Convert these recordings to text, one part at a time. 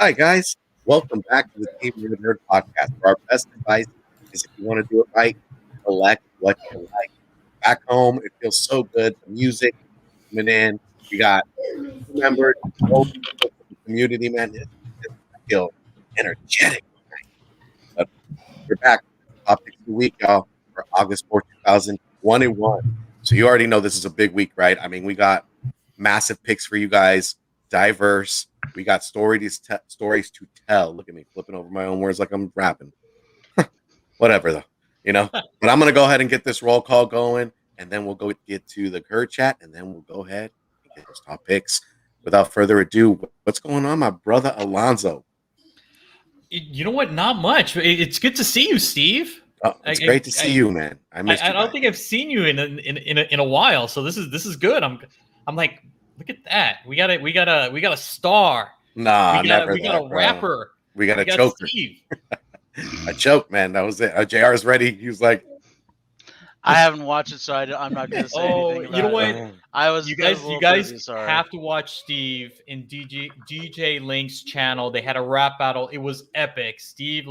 right, guys. Welcome back to the Team Nerd podcast. Our best advice is if you want to do it right, collect what you like. Back home, it feels so good. The music coming in. We got members, old members of the community, man. I feel energetic. But we're back. Topics of the week, y'all, for August 4th, 2021. So you already know this is a big week, right? I mean, we got massive picks for you guys, diverse. We got stories to tell. Look at me flipping over my own words like I'm rapping. Whatever, though, But I'm going to go ahead and get this roll call going, and then we'll go get to the Gerd chat, and then we'll go ahead and get those top picks. Without further ado, what's going on, my brother Alonzo? You know what? Not much. It's good to see you, Steve. Oh, it's great to see you, man. I missed you. I don't think I've seen you in a while, so this is good. I'm like, look at that. We got a star. Nah, we got a rapper. We got a choker. Steve. A choke, man. That was it. JR's ready. He was like, I haven't watched it, so I'm not going to say anything about you know what? it. You guys have to watch Steve in DJ Link's channel. They had a rap battle. It was epic. Steve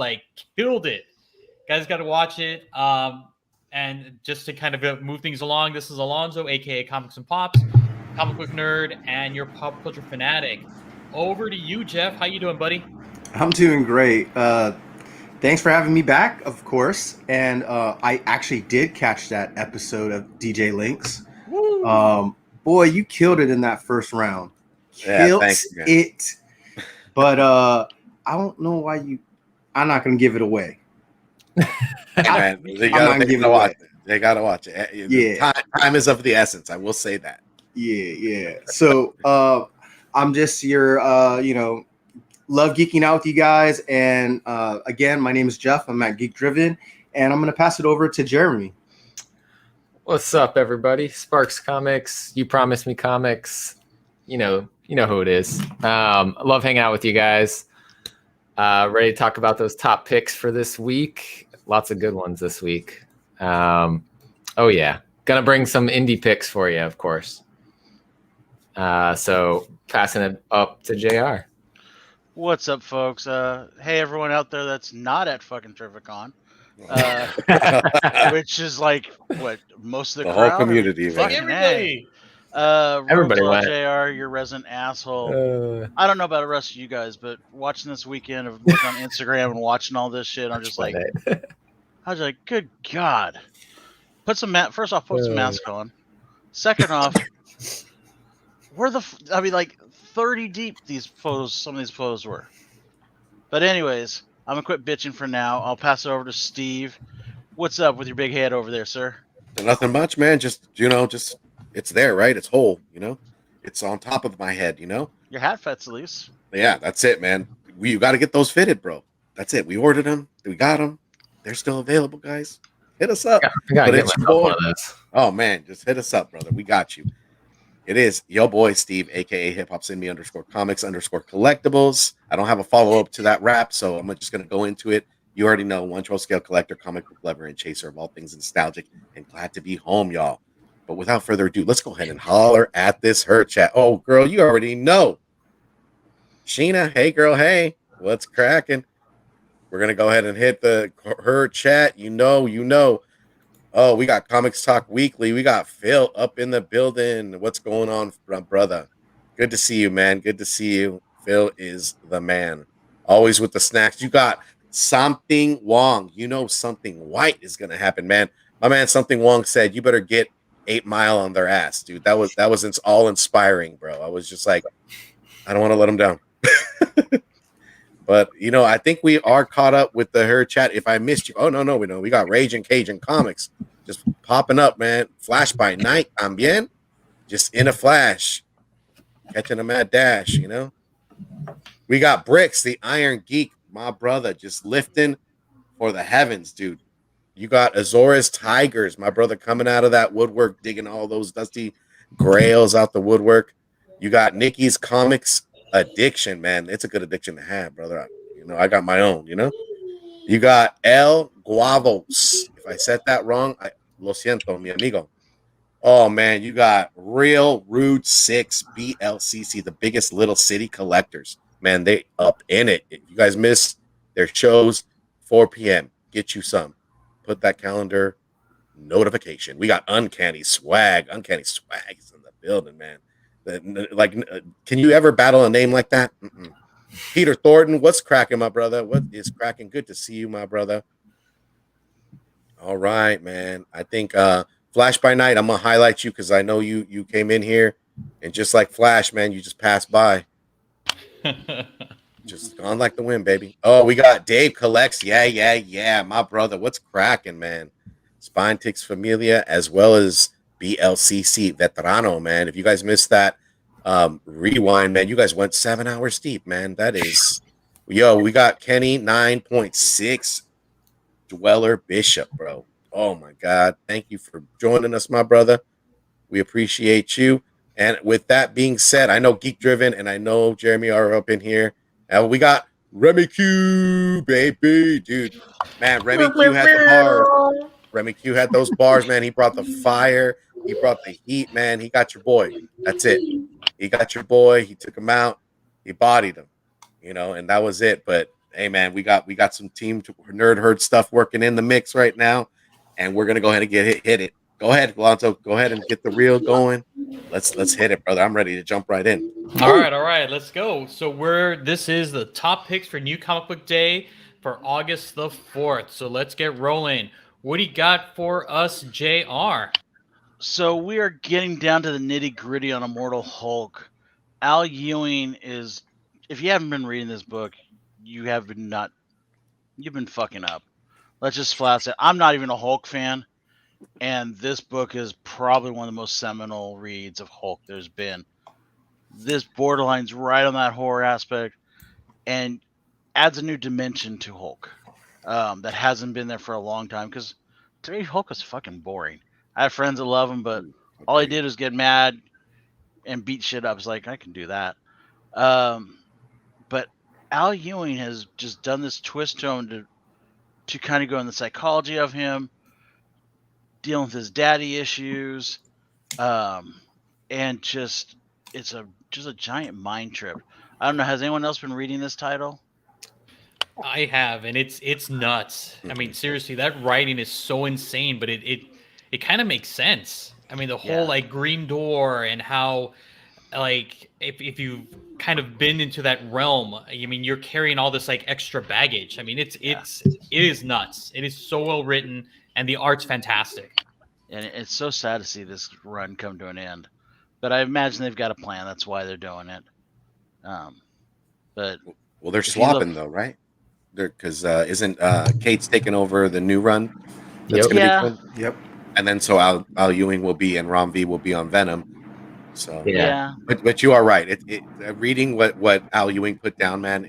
killed it. Guys got to watch it. And just to kind of move things along, this is Alonzo, aka Comics and Pops, comic book nerd, and your pop culture fanatic. Over to you, Jeff. How you doing, buddy? I'm doing great. Thanks for having me back, of course. And I actually did catch that episode of DJ Links. Boy, you killed it in that first round. Killed it. But I don't know why you. I'm not going to give it away. Man, they gotta watch it. Yeah, time is of the essence. I will say that. Yeah. So I'm just your love geeking out with you guys. And again, my name is Jeff. I'm at Geek Driven, and I'm gonna pass it over to Jeremy. What's up, everybody? Sparks Comics. You promised me comics. You know who it is. I love hanging out with you guys. Ready to talk about those top picks for this week. Lots of good ones this week. Oh yeah, gonna bring some indie picks for you, of course. So passing it up to JR. What's up, folks? Hey, everyone out there that's not at fucking Terrificon, which is like what most of the crowd, whole community, man. Everybody. Everybody went. JR, your resident asshole. I don't know about the rest of you guys, but watching this weekend of looking on Instagram and watching all this shit, I'm just like, I was like, good God. Put some first off, put some mask on. Second off, where the 30 deep some of these photos were. But anyways, I'm gonna quit bitching for now. I'll pass it over to Steve. What's up with your big head over there, sir? Nothing much, man. Just it's there, right? It's whole, It's on top of my head, Your hat fits at least. Yeah, that's it, man. You got to get those fitted, bro. That's it. We ordered them. We got them. They're still available, guys. Hit us up. Oh, man. Just hit us up, brother. We got you. It is your boy, Steve, a.k.a. hiphopsindme_comics_collectibles. I don't have a follow-up to that rap, so I'm just going to go into it. You already know, one troll scale collector, comic book lover, and chaser of all things nostalgic, and glad to be home, y'all. But without further ado, let's go ahead and holler at this Gerd chat. Oh, girl, you already know. Sheena, hey, girl, hey. What's cracking? We're going to go ahead and hit the Gerd chat. You know. Oh, we got Comics Talk Weekly. We got Phil up in the building. What's going on, brother? Good to see you, man. Good to see you. Phil is the man. Always with the snacks. You got Something Wong. Something white is going to happen, man. My man Something Wong said, you better get 8 Mile on their ass, dude. That was all inspiring, bro. I was just like, I don't want to let them down. But I think we are caught up with the Gerd chat. If I missed you, oh no, we got Rage and Cajun Comics just popping up, man. Flash by night, también, just in a flash, catching a mad dash. We got Bricks, the Iron Geek, my brother, just lifting for the heavens, dude. You got Azores Tigers, my brother, coming out of that woodwork, digging all those dusty grails out the woodwork. You got Nikki's Comics Addiction, man. It's a good addiction to have, brother. I got my own, You got El Guavos. If I said that wrong, lo siento, mi amigo. Oh, man, you got Real Rude 6 BLCC, the biggest little city collectors. man, they up in it. If you guys miss their shows, 4 p.m., get you some. Put that calendar notification. We got Uncanny Swag. Uncanny Swag is in the building, man. Can you ever battle a name like that? Mm-mm. Peter Thornton, what's cracking, my brother? What is cracking? Good to see you, my brother. All right, man. I think Flash by Night, I'm gonna highlight you because I know you came in here and just like Flash, man, you just passed by. Just gone like the wind, baby. Oh, we got Dave Collects. Yeah. My brother, what's cracking, man? Spine Ticks Familia, as well as BLCC Veterano, man. If you guys missed that rewind, man, you guys went 7 hours deep, man. That is, we got Kenny 9.6 Dweller Bishop, bro. Oh my God. Thank you for joining us, my brother. We appreciate you. And with that being said, I know Geek Driven and I know Jeremy are up in here. We got Remy Q, baby, dude. Man, Remy Q had the bars. Remy Q had those bars, man. He brought the fire. He brought the heat, man. He got your boy. That's it. He got your boy. He took him out. He bodied him, and that was it. But hey, man, we got some Team Nerd Herd stuff working in the mix right now, and we're gonna go ahead and hit it. Go ahead, Lonzo. Go ahead and get the reel going. Let's hit it, brother. I'm ready to jump right in. All right. Let's go. So this is the top picks for New Comic Book Day for August the 4th. So let's get rolling. What do you got for us, JR? So we are getting down to the nitty gritty on Immortal Hulk. Al Ewing is, if you haven't been reading this book, you've been fucking up. Let's just flat say, I'm not even a Hulk fan, and this book is probably one of the most seminal reads of Hulk there's been. This borderline's right on that horror aspect, and adds a new dimension to Hulk that hasn't been there for a long time. Because to me, Hulk was fucking boring. I have friends that love him, but all he did was get mad and beat shit up. It's like, I can do that. But Al Ewing has just done this twist to him to kind of go in the psychology of him, dealing with his daddy issues, and just it's a giant mind trip. I don't know. Has anyone else been reading this title? I have, and it's nuts. I mean, seriously, that writing is so insane, but it kind of makes sense. I mean, the whole like Green Door and how, like, if you've kind of been into that realm, I mean, you're carrying all this like extra baggage. I mean, it is nuts. It is so well written, and the art's fantastic. And it's so sad to see this run come to an end. But I imagine they've got a plan. That's why they're doing it. But they're swapping though, right? Because isn't Kate's taking over the new run? That's gonna be fun. Yep. And then so Al Ewing will be and Rom V will be on Venom. So yeah. But you are right. Reading what Al Ewing put down, man,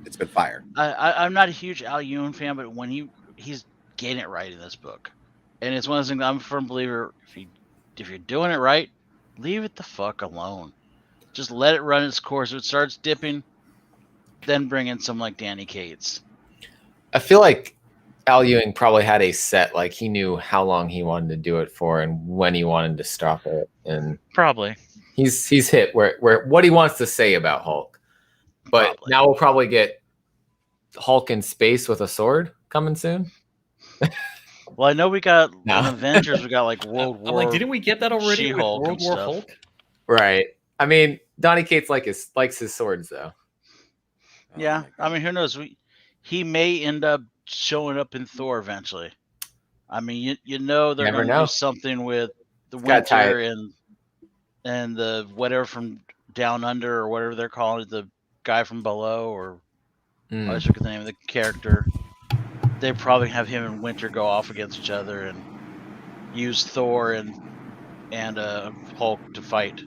it's been fire. I'm not a huge Al Ewing fan, but when he's getting it right in this book, and it's one of those things. I'm a firm believer. If you're doing it right, leave it the fuck alone. Just let it run its course. If it starts dipping, then bring in some like Danny Cates. I feel like Al Ewing probably had a set, like he knew how long he wanted to do it for and when he wanted to stop it, and probably he's hit where what he wants to say about Hulk. But now we'll probably get Hulk in space with a sword coming soon. Well, I know we got in Avengers. We got like World War. I'm like, didn't we get that already She-Hulk with World War Hulk? Right. I mean, Donny Cates likes his swords though. Yeah, I mean, who knows? He may end up showing up in Thor eventually. I mean, they're going to do something with the Winter and the whatever from Down Under or whatever they're calling it, the guy from Below, or I always forget the name of the character. They probably have him and Winter go off against each other and use Thor and Hulk to fight.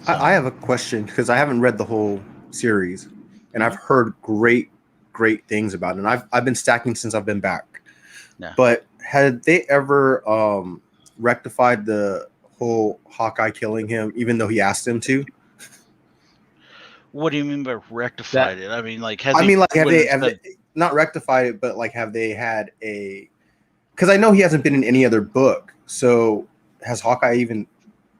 So. I have a question because I haven't read the whole series, and I've heard great things about it. And I've been stacking since I've been back. Yeah. But had they ever rectified the whole Hawkeye killing him, even though he asked him to? What do you mean by rectified it? I mean, like, have they not rectified it, but like, have they had a? Because I know he hasn't been in any other book. So has Hawkeye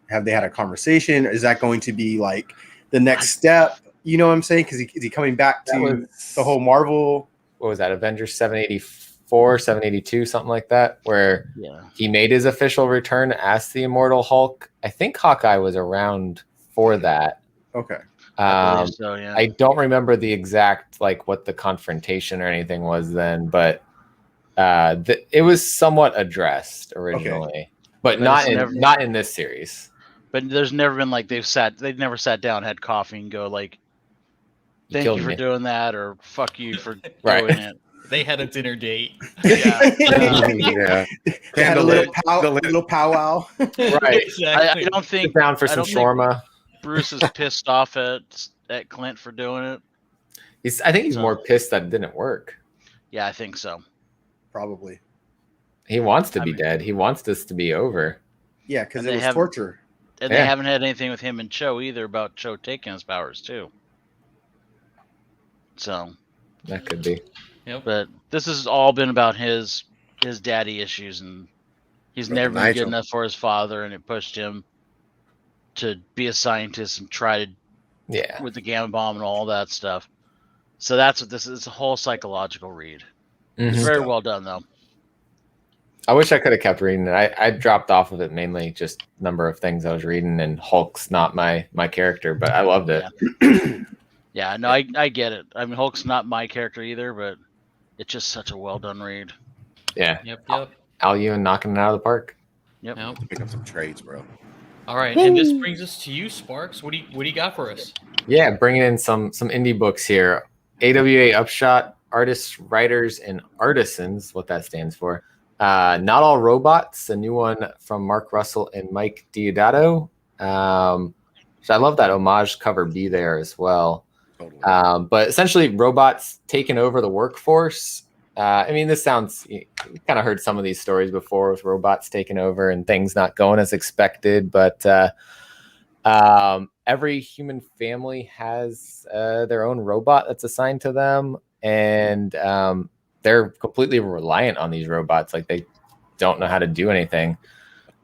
have they had a conversation? Is that going to be like the next step? You know what I'm saying? Because is he coming back to the whole Marvel? What was that? Avengers 784, 782, something like that, where he made his official return as the Immortal Hulk. I think Hawkeye was around for that. Okay. I believe so, yeah. I don't remember the exact like what the confrontation or anything was then, but it was somewhat addressed originally, but not in this series. But there's never been like they've never sat down, had coffee, and go like, "Thank you for doing that," or "Fuck you for doing it." They had a dinner date. Yeah, They had a little powwow. Right. Exactly. I don't think sit down for some shawarma. Bruce is pissed off at Clint for doing it. I think he's more pissed that it didn't work. Yeah, I think so. Probably. He wants to be dead. He wants this to be over. Yeah, because it was torture. And they haven't had anything with him and Cho either about Cho taking his powers too. So that could be. Yep. But this has all been about his daddy issues, and he's never been good enough for his father, and it pushed him to be a scientist and try to with the gamma bomb and all that stuff. So that's what this is. It's a whole psychological read. It's very well done though. I wish I could have kept reading it. I dropped off of it mainly just number of things I was reading, and Hulk's not my character, but I loved it. Yeah, no, I get it. I mean, Hulk's not my character either, but it's just such a well done read. Yeah. Yep. Al Ewing knocking it out of the park. Yep. Pick up some trades, bro. All right, and this brings us to you, Sparks. What do you got for us? Yeah, bringing in some indie books here. AWA Upshot, Artists, Writers, and Artisans, what that stands for. Not All Robots, a new one from Mark Russell and Mike Deodato. So I love that homage cover B there as well. Totally. But essentially, robots taking over the workforce. I mean, this sounds, you kind of heard some of these stories before with robots taking over and things not going as expected. But every human family has their own robot that's assigned to them. And they're completely reliant on these robots. Like they don't know how to do anything.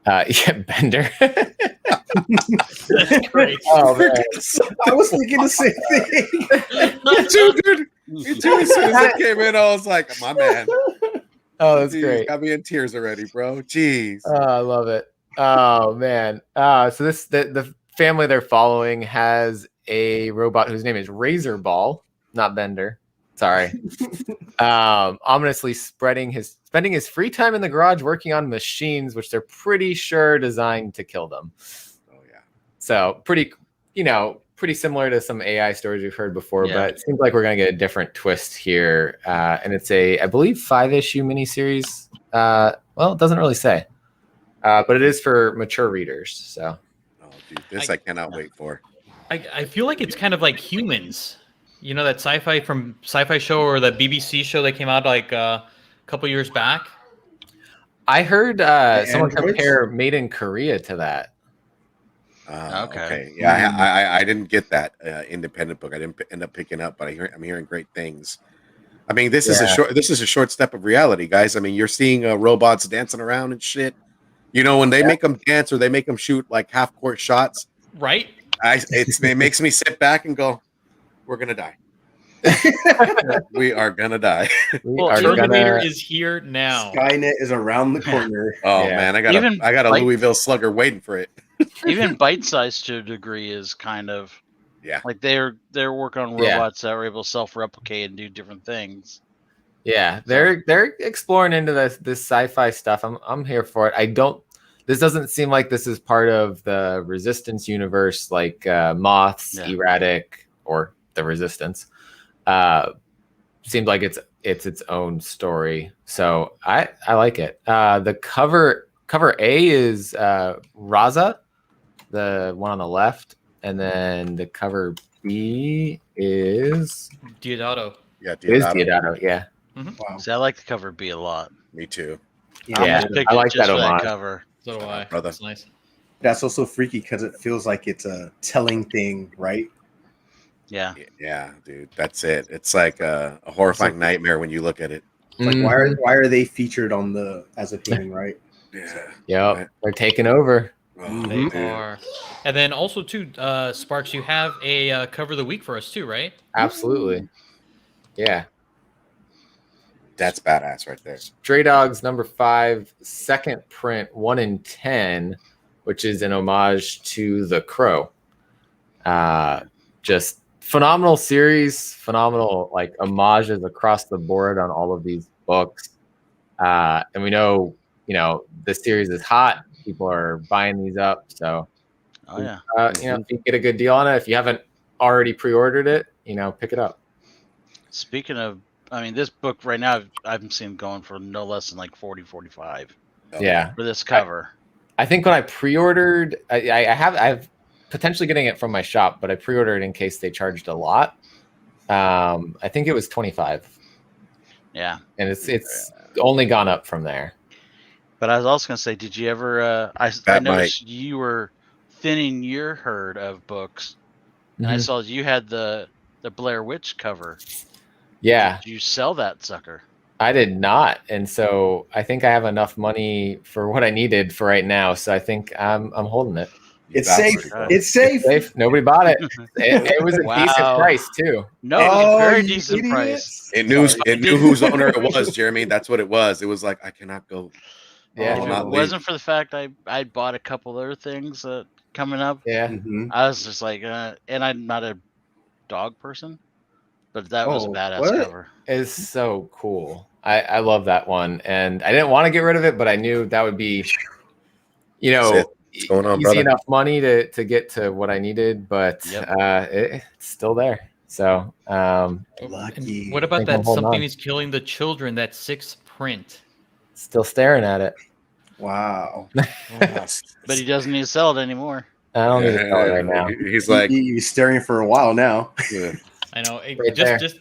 Bender. That's great. Oh, man. I was thinking the same thing. Me too, dude. Me too. As soon as it came in, I was like, my man. Oh, that's great. Got me in tears already, bro. Jeez. I love it. Oh, man. So the family they're following has a robot whose name is Razorball, not Bender. Sorry. Ominously spending his free time in the garage working on machines, which they're pretty sure designed to kill them. Oh yeah. So pretty similar to some AI stories we've heard before, but it seems like we're gonna get a different twist here. And it's I believe 5-issue miniseries. Well, it doesn't really say, but it is for mature readers. So. Oh, dude, this I cannot wait for. I feel like it's kind of like Humans. You know that sci-fi show or the BBC show that came out like a couple years back? I heard someone compare Made in Korea to that. Okay. Yeah, I didn't get that independent book. I didn't end up picking up, but I'm hearing great things. I mean, this is a short step of reality, guys. I mean, you're seeing robots dancing around and shit. You know, when they make them dance or they make them shoot like half-court shots, right? It makes me sit back and go, we're gonna die. We are gonna die. Terminator is here now. Skynet is around the corner. Oh man, I got a Louisville Slugger waiting for it. Even Bite Size to a degree is kind of like they're working on robots that are able to self-replicate and do different things. Yeah, they're exploring into this sci-fi stuff. I'm here for it. This doesn't seem like this is part of the Resistance universe, like Moths, Erratic, or the Resistance. Seems like it's its own story, so I like it. The cover A is Raza, the one on the left, and then the cover B is Deodato. Yeah, it is Deodato. Yeah. Mm-hmm. Wow. See, I like the cover B a lot. Me too. Yeah, I like that homage. Cover. So do I. Brother. That's nice. That's also freaky because it feels like it's a telling thing, right? Yeah. Yeah, dude. That's it. It's like a horrifying nightmare when you look at it. Like why are they featured on as a human, right? Yeah. Yep. They're taking over. Oh, They are. And then also too, Sparks, you have a cover of the week for us too, right? Absolutely. Yeah. That's badass right there. Stray Dogs #5, second print, 1 in 10, which is an homage to The Crow. Just phenomenal series, phenomenal like homages across the board on all of these books. And we know, this series is hot. People are buying these up. So, if you get a good deal on it, if you haven't already pre-ordered it, pick it up. Speaking of, this book right now, I've seen going for no less than like 40, 45. Yeah. For this cover. I think when I pre-ordered, I've potentially getting it from my shop, but I pre-ordered in case they charged a lot. I think it was 25. Yeah. And it's only gone up from there. But I was also going to say, did you ever, I noticed you were thinning your herd of books. And I saw you had the Blair Witch cover. Yeah. Did you sell that sucker? I did not. And so I think I have enough money for what I needed for right now. So I think I'm holding it. It's safe. It's safe. Nobody bought it. It was a decent price too. No, very decent price. It knew whose owner it was, Jeremy. That's what it was. It was like, I cannot go. Yeah. If it wasn't for the fact I bought a couple other things coming up. Yeah. I was just like, and I'm not a dog person, but that was a badass cover. It's so cool. I love that one. And I didn't want to get rid of it, but I knew that would be, What's going on, easy brother? enough money to get to what I needed, but it's still there. So lucky. What about that Something Is Killing the Children, that 6th print? Still staring at it. Wow. But he doesn't need to sell it anymore. I don't need to sell it right now. He's like, he's staring for a while now. I know. Just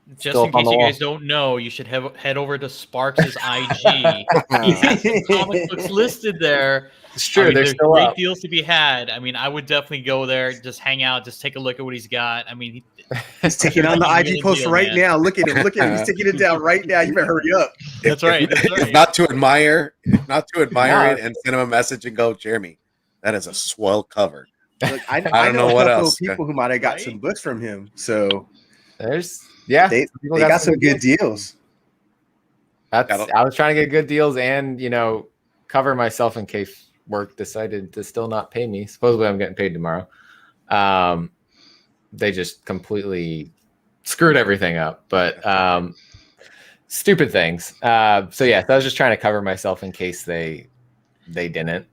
in case you guys don't know, you should head over to Sparks' IG. He has some comic books listed there. It's true. There's great deals to be had. I would definitely go there, just hang out, just take a look at what he's got. He's taking on the IG post right now. Look at him. He's taking it down right now. You better hurry up. That's right. If not to admire it and send him a message and go, Jeremy, that is a swell cover. Look, I don't know what else. People who might have got some books from him. So they got some good deals. I was trying to get good deals and cover myself in case work decided to still not pay me. Supposedly I'm getting paid tomorrow. They just completely screwed everything up, but stupid things. So I was just trying to cover myself in case they didn't.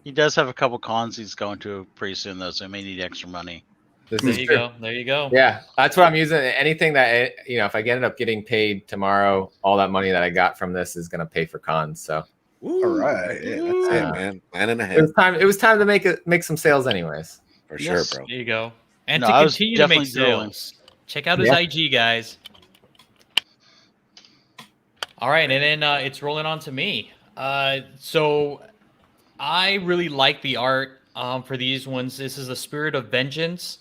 He does have a couple cons he's going to pretty soon though, so he may need extra money. There you go. Yeah, that's what I'm using. Anything that if I end up getting paid tomorrow, all that money that I got from this is going to pay for cons. So all right, yeah, that's it, man. Planning ahead. It was time to make some sales, anyways. For sure, bro. There you go. And to continue to make sales, check out his IG, guys. All right, and then it's rolling on to me. So I really like the art for these ones. This is the Spirit of Vengeance,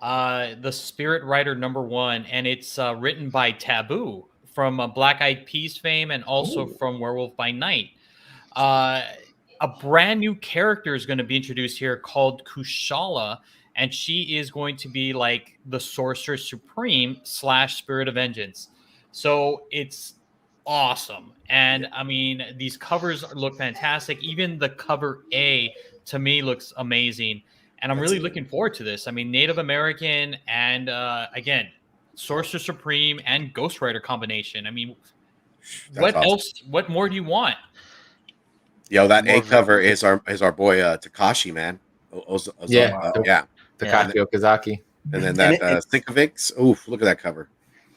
the Spirit Rider #1, and it's written by Taboo from Black Eyed Peas fame and also from Werewolf by Night. A brand new character is going to be introduced here called Kushala, and she is going to be like the Sorceress Supreme / Spirit of Vengeance. So it's awesome. And these covers look fantastic. Even the cover A to me looks amazing. And I'm really looking forward to this. Native American and again, Sorcerer Supreme and Ghost Rider combination. What else? What more do you want? Yo, that A cover is our boy Takashi, man. Takashi Okazaki. And then that Sinkovix. Oof, look at that cover.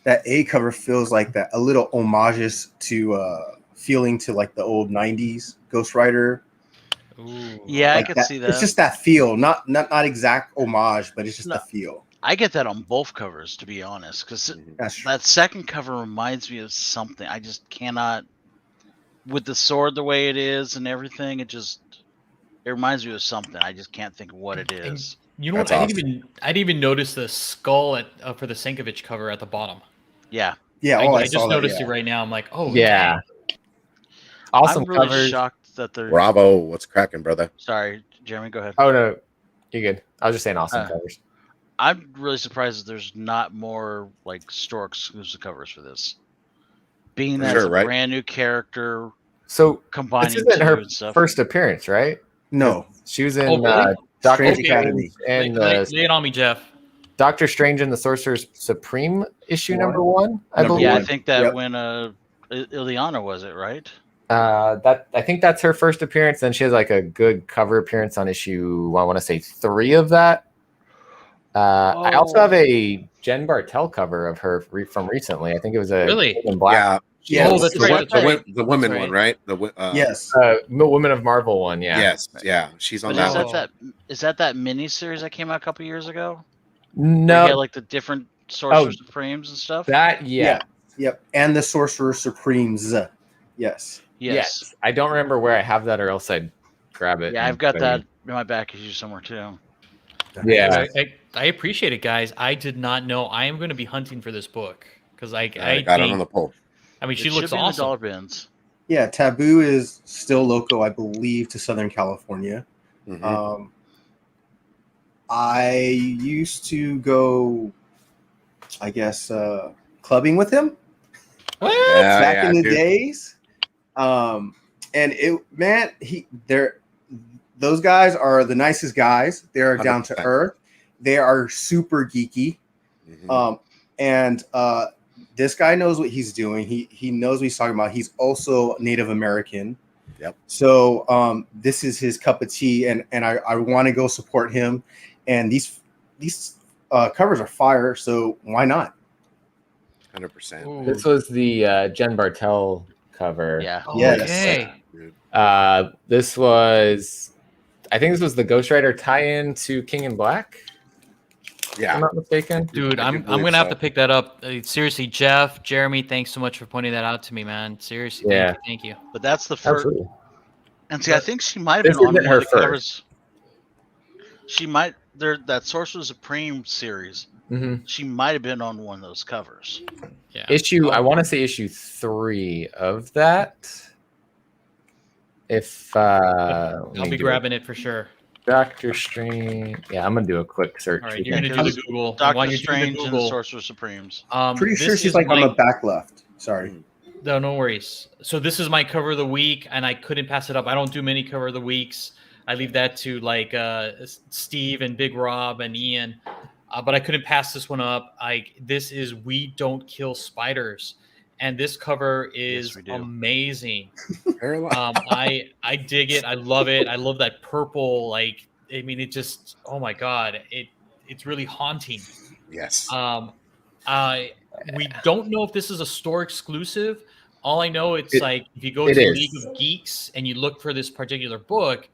That A cover feels like that a little homages to feeling to like the old 90s Ghost Rider. Ooh. Yeah, like I can see that. It's just that feel, not exact homage, but it's just the feel. I get that on both covers, to be honest, because that second cover reminds me of something. I just cannot, with the sword the way it is and everything. It reminds me of something. I just can't think of what it is. And you know what? I didn't even notice the skull for the Sinkovich cover at the bottom. Yeah. I just noticed it right now. I'm like, oh yeah. Awesome I'm really covers. shocked that they're. Bravo, what's cracking, brother? Sorry, Jeremy, go ahead. Oh no, you're good. I was just saying awesome covers. I'm really surprised that there's not more like store exclusive covers for this. Being that it's a brand new character, so combining this isn't her and stuff. first appearance, right? No, she was in really? Doctor Strange Strange Academy. and lay it on me, Jeff. Doctor Strange and the Sorcerer's Supreme issue number 1, I believe. Yeah, I think that when Ileana was it, right? That I think that's her first appearance. Then she has like a good cover appearance on issue, I want to say 3 of that. I also have a Jen Bartel cover of her from recently. I think it was a in black. Yeah. Oh, that's right. The women one, right? Yes. Women of Marvel one. Yeah. Yes. Yeah. She's on But that. Is that mini series that came out a couple years ago? No. You had like the different Sorcerer Supremes and stuff. That Yep. And the Sorcerer Supremes. Yes. I don't remember where I have that, or else I'd grab it. Yeah, I've got that in my back issue somewhere too. Yeah. I appreciate it, guys. I did not know. I am going to be hunting for this book because I got it on the poll. I mean, she It looks should be in the awesome. dollar bins. Yeah, Taboo is still local, I believe, to Southern California. Mm-hmm. I used to go, I guess, clubbing with him back in the days. And those guys are the nicest guys. They're 100%. Down to earth. They are super geeky. And this guy knows what he's doing. He knows what he's talking about. He's also Native American. Yep. So this is his cup of tea, and I want to go support him. And these covers are fire, so why not? 100%. This was the Jen Bartel cover. Yeah. Yes. Okay. This was, I think this was the Ghost Rider tie-in to King in Black. Yeah. If I'm not mistaken. Dude, I'm going to have to pick that up. Seriously, Jeff, Jeremy, thanks so much for pointing that out to me, man. Seriously, thank you. But that's the first. Absolutely. And see, I think she might have been on one of the covers. She might. That Sorcerer Supreme series. Mm-hmm. She might have been on one of those covers. Yeah. I want to say issue 3 of that. If I'll be grabbing it for sure. Doctor Strange. Yeah, I'm gonna do a quick search. All right, you're gonna do the Google. Doctor Strange and the Sorcerer Supremes. Pretty sure she's like on the back left. Sorry. No worries. So this is my cover of the week, and I couldn't pass it up. I don't do many cover of the weeks. I leave that to like Steve and Big Rob and Ian, but I couldn't pass this one up. This is We Don't Kill Spiders, and this cover is amazing. I dig it. I love it. I love that purple. It just. Oh my god! It's really haunting. Yes. We don't know if this is a store exclusive. All I know it's like if you go to League of Geeks and you look for this particular book.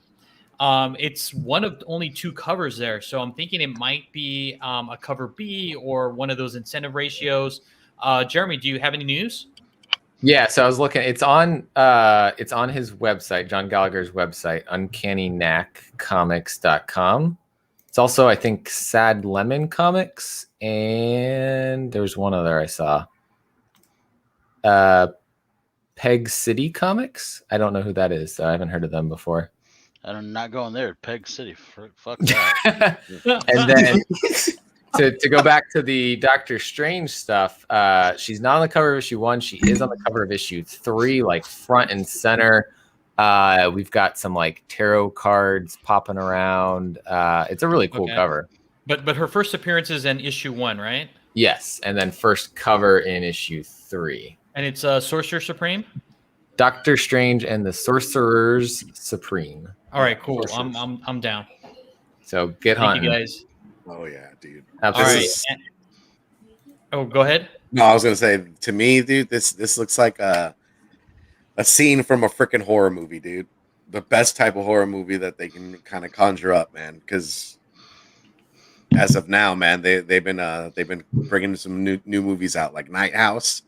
It's one of only 2 covers there, so I'm thinking it might be a cover B or one of those incentive ratios. Jeremy, do you have any news? Yeah, so I was looking. It's on his website, John Gallagher's website, UncannyKnackComics.com. It's also, I think, Sad Lemon Comics, and there's one other I saw. Peg City Comics. I don't know who that is. So I haven't heard of them before. I'm not going there. Peg City. Fuck that. And then to go back to the Doctor Strange stuff, she's not on the cover of issue 1. She is on the cover of issue 3, like front and center. We've got some like tarot cards popping around. It's a really cool cover. But her first appearance is in issue 1, right? Yes, and then first cover in issue 3. And it's Sorcerer Supreme? Doctor Strange and the Sorcerers Supreme. All right, cool. I'm down. So get hunting. Thank you guys. Oh yeah, dude. Absolutely. All right. Go ahead. No, I was gonna say, to me, dude, this looks like a scene from a freaking horror movie, dude. The best type of horror movie that they can kind of conjure up, man. Because as of now, man, they've been bringing some new movies out, like Night House.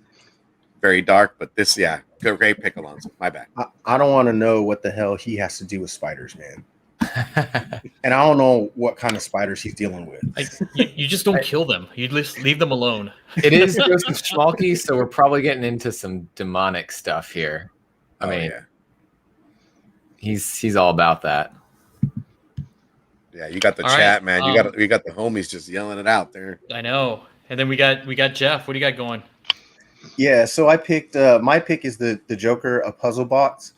Very dark, but this, great pick, Alonso. My bad. I don't want to know what the hell he has to do with spiders, man. And I don't know what kind of spiders he's dealing with. You just don't kill them. You just leave them alone. It is Joseph Schmalke, so we're probably getting into some demonic stuff here. He's all about that. Yeah, you got the All chat, right, man. You got the homies just yelling it out there. I know. And then we got Jeff. What do you got going? Yeah, so I picked my pick is the Joker, a puzzle box.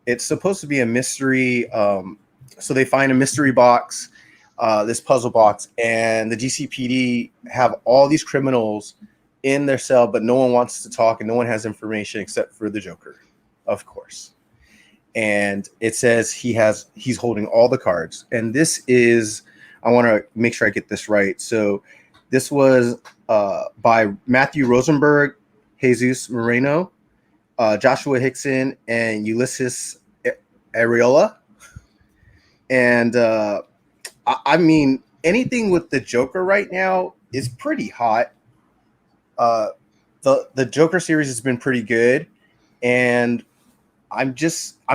It's supposed to be a mystery. So they find a mystery box, this puzzle box, and the GCPD have all these criminals in their cell, but no one wants to talk and no one has information except for the Joker, of course. And it says he's holding all the cards. And this is, I want to make sure I get this right. So this was by Matthew Rosenberg, Jesus Moreno, Joshua Hickson, and Ulysses Areola. And I mean, anything with the Joker right now is pretty hot. The Joker series has been pretty good, and I'm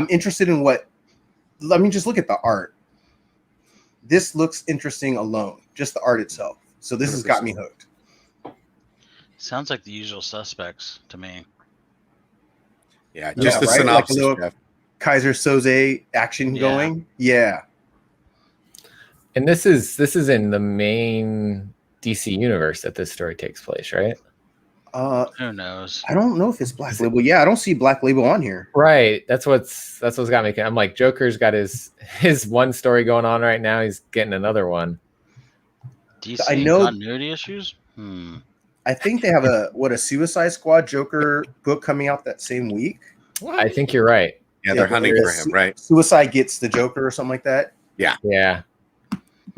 interested in what. Let me just look at the art. This looks interesting alone, just the art itself. So this has got me hooked. Sounds like The Usual Suspects to me. Yeah, just the right? synopsis, like a little Jeff. Kaiser Soze action going. Yeah. And this is in the main DC universe that this story takes place, right? Who knows? I don't know if it's Black Label. Yeah, I don't see Black Label on here. Right. That's what's got me. I'm like, Joker's got his one story going on right now. He's getting another one. DC I know- continuity issues? I think they have a Suicide Squad Joker book coming out that same week. I think you're right. Yeah, they're hunting for him, right? Suicide gets the Joker or something like that. Yeah.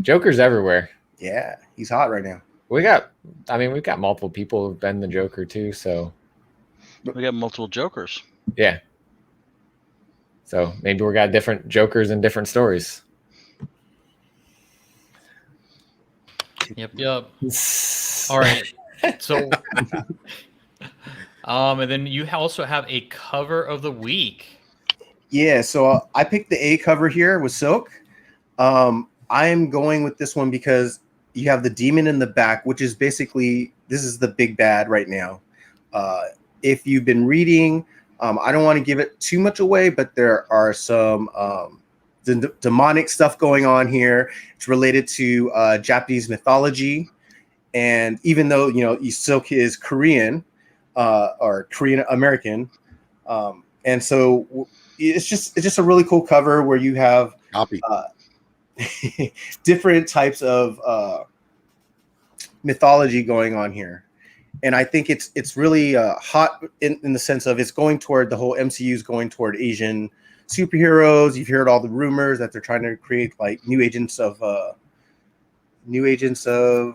Joker's everywhere. Yeah, he's hot right now. We've got multiple people who've been the Joker too, so We got multiple Jokers. yeah. So maybe we got different Jokers and different stories. Yep. All right. So, and then you also have a cover of the week. Yeah, so I picked the A cover here with Silk. I'm going with this one because you have the demon in the back, which is basically, this is the big bad right now. If you've been reading, I don't want to give it too much away, but there are some demonic stuff going on here. It's related to Japanese mythology. And even though, Silk is Korean or Korean American, and so it's just a really cool cover where you have different types of mythology going on here. And I think it's really hot in the sense of it's going toward the whole MCU is going toward Asian superheroes. You've heard all the rumors that they're trying to create like new agents of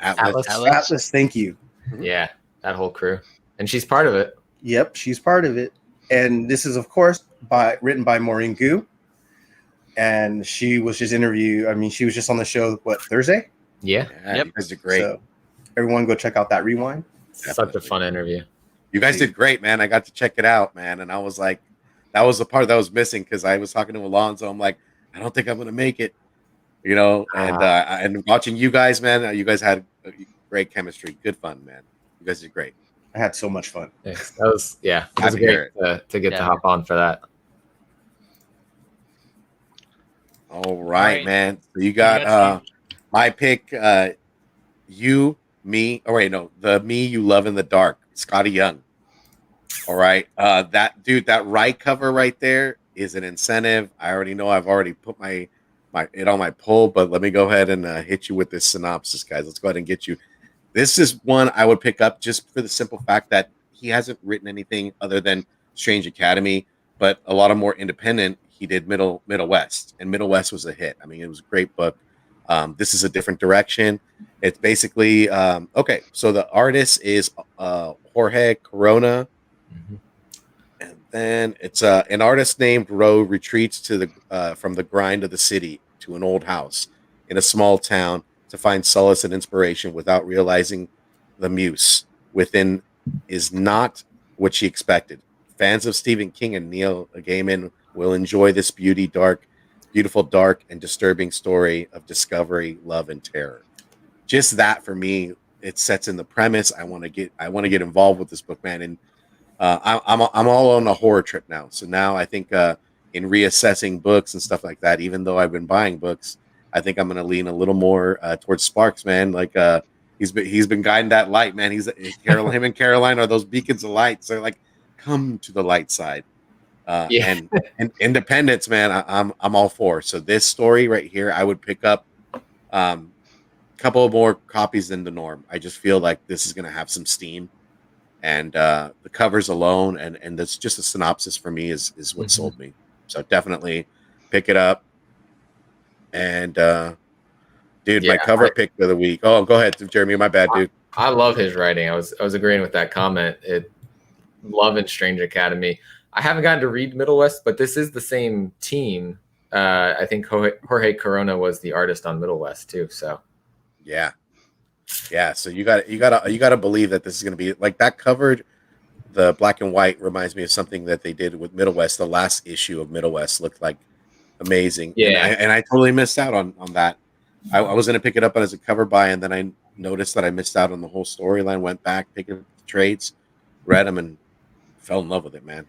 Atlas. Thank you. Yeah, that whole crew, and she's part of it. Yep, she's part of it. And this is, of course, written by Maureen Gu. And she was just interviewed. I mean, she was just on the show, Thursday? Yeah. Yep. You guys did great. So everyone go check out that rewind. Such a fun interview. You guys did great, man. I got to check it out, man. And I was like, that was the part that was missing because I was talking to Alonzo. I'm like, I don't think I'm going to make it, and watching you guys, man, you guys had great chemistry. Good fun, man. You guys did great. I had so much fun. Thanks. It was great to get to hop on for that. All right, man. So you got my pick, you, me. Oh, wait, no. The Me You Love in the Dark, Scotty Young. All right. That right cover right there is an incentive. I already know I've already put it on my poll, but let me go ahead and hit you with this synopsis, guys. Let's go ahead and get you. This is one I would pick up just for the simple fact that he hasn't written anything other than Strange Academy, but a lot of more independent. He did Middle West, and Middle West was a hit. I mean, it was a great book. This is a different direction. It's basically okay. So the artist is Jorge Corona, and then it's an artist named Ro retreats to the from the grind of the city to an old house in a small town to find solace and inspiration without realizing the muse within is not what she expected. Fans of Stephen King and Neil Gaiman will enjoy this beautiful, dark, and disturbing story of discovery, love, and terror. Just that for me, it sets in the premise. I want to get involved with this book, man. And I'm all on a horror trip now. So now I think in reassessing books and stuff like that, even though I've been buying books, I think I'm going to lean a little more towards Sparks, man. Like he's been guiding that light, man. Him and Caroline are those beacons of light. So like, come to the light side. And independence, man. I'm all for. So this story right here, I would pick up a couple of more copies than the norm. I just feel like this is going to have some steam, and the covers alone and that's just a synopsis for me is what sold me. So definitely pick it up. And dude, my cover pick of the week. Oh, go ahead, Jeremy. My bad, dude. I love his writing. I was agreeing with that comment. Loving Strange Academy. I haven't gotten to read Middle West, but this is the same team. I think Jorge Corona was the artist on Middle West too. So yeah. So you got to believe that this is going to be like that. Covered the black and white reminds me of something that they did with Middle West. The last issue of Middle West looked like amazing. Yeah, and I totally missed out on that. I was going to pick it up as a cover buy, and then I noticed that I missed out on the whole storyline. Went back, picked up the trades, read them, and fell in love with it, man.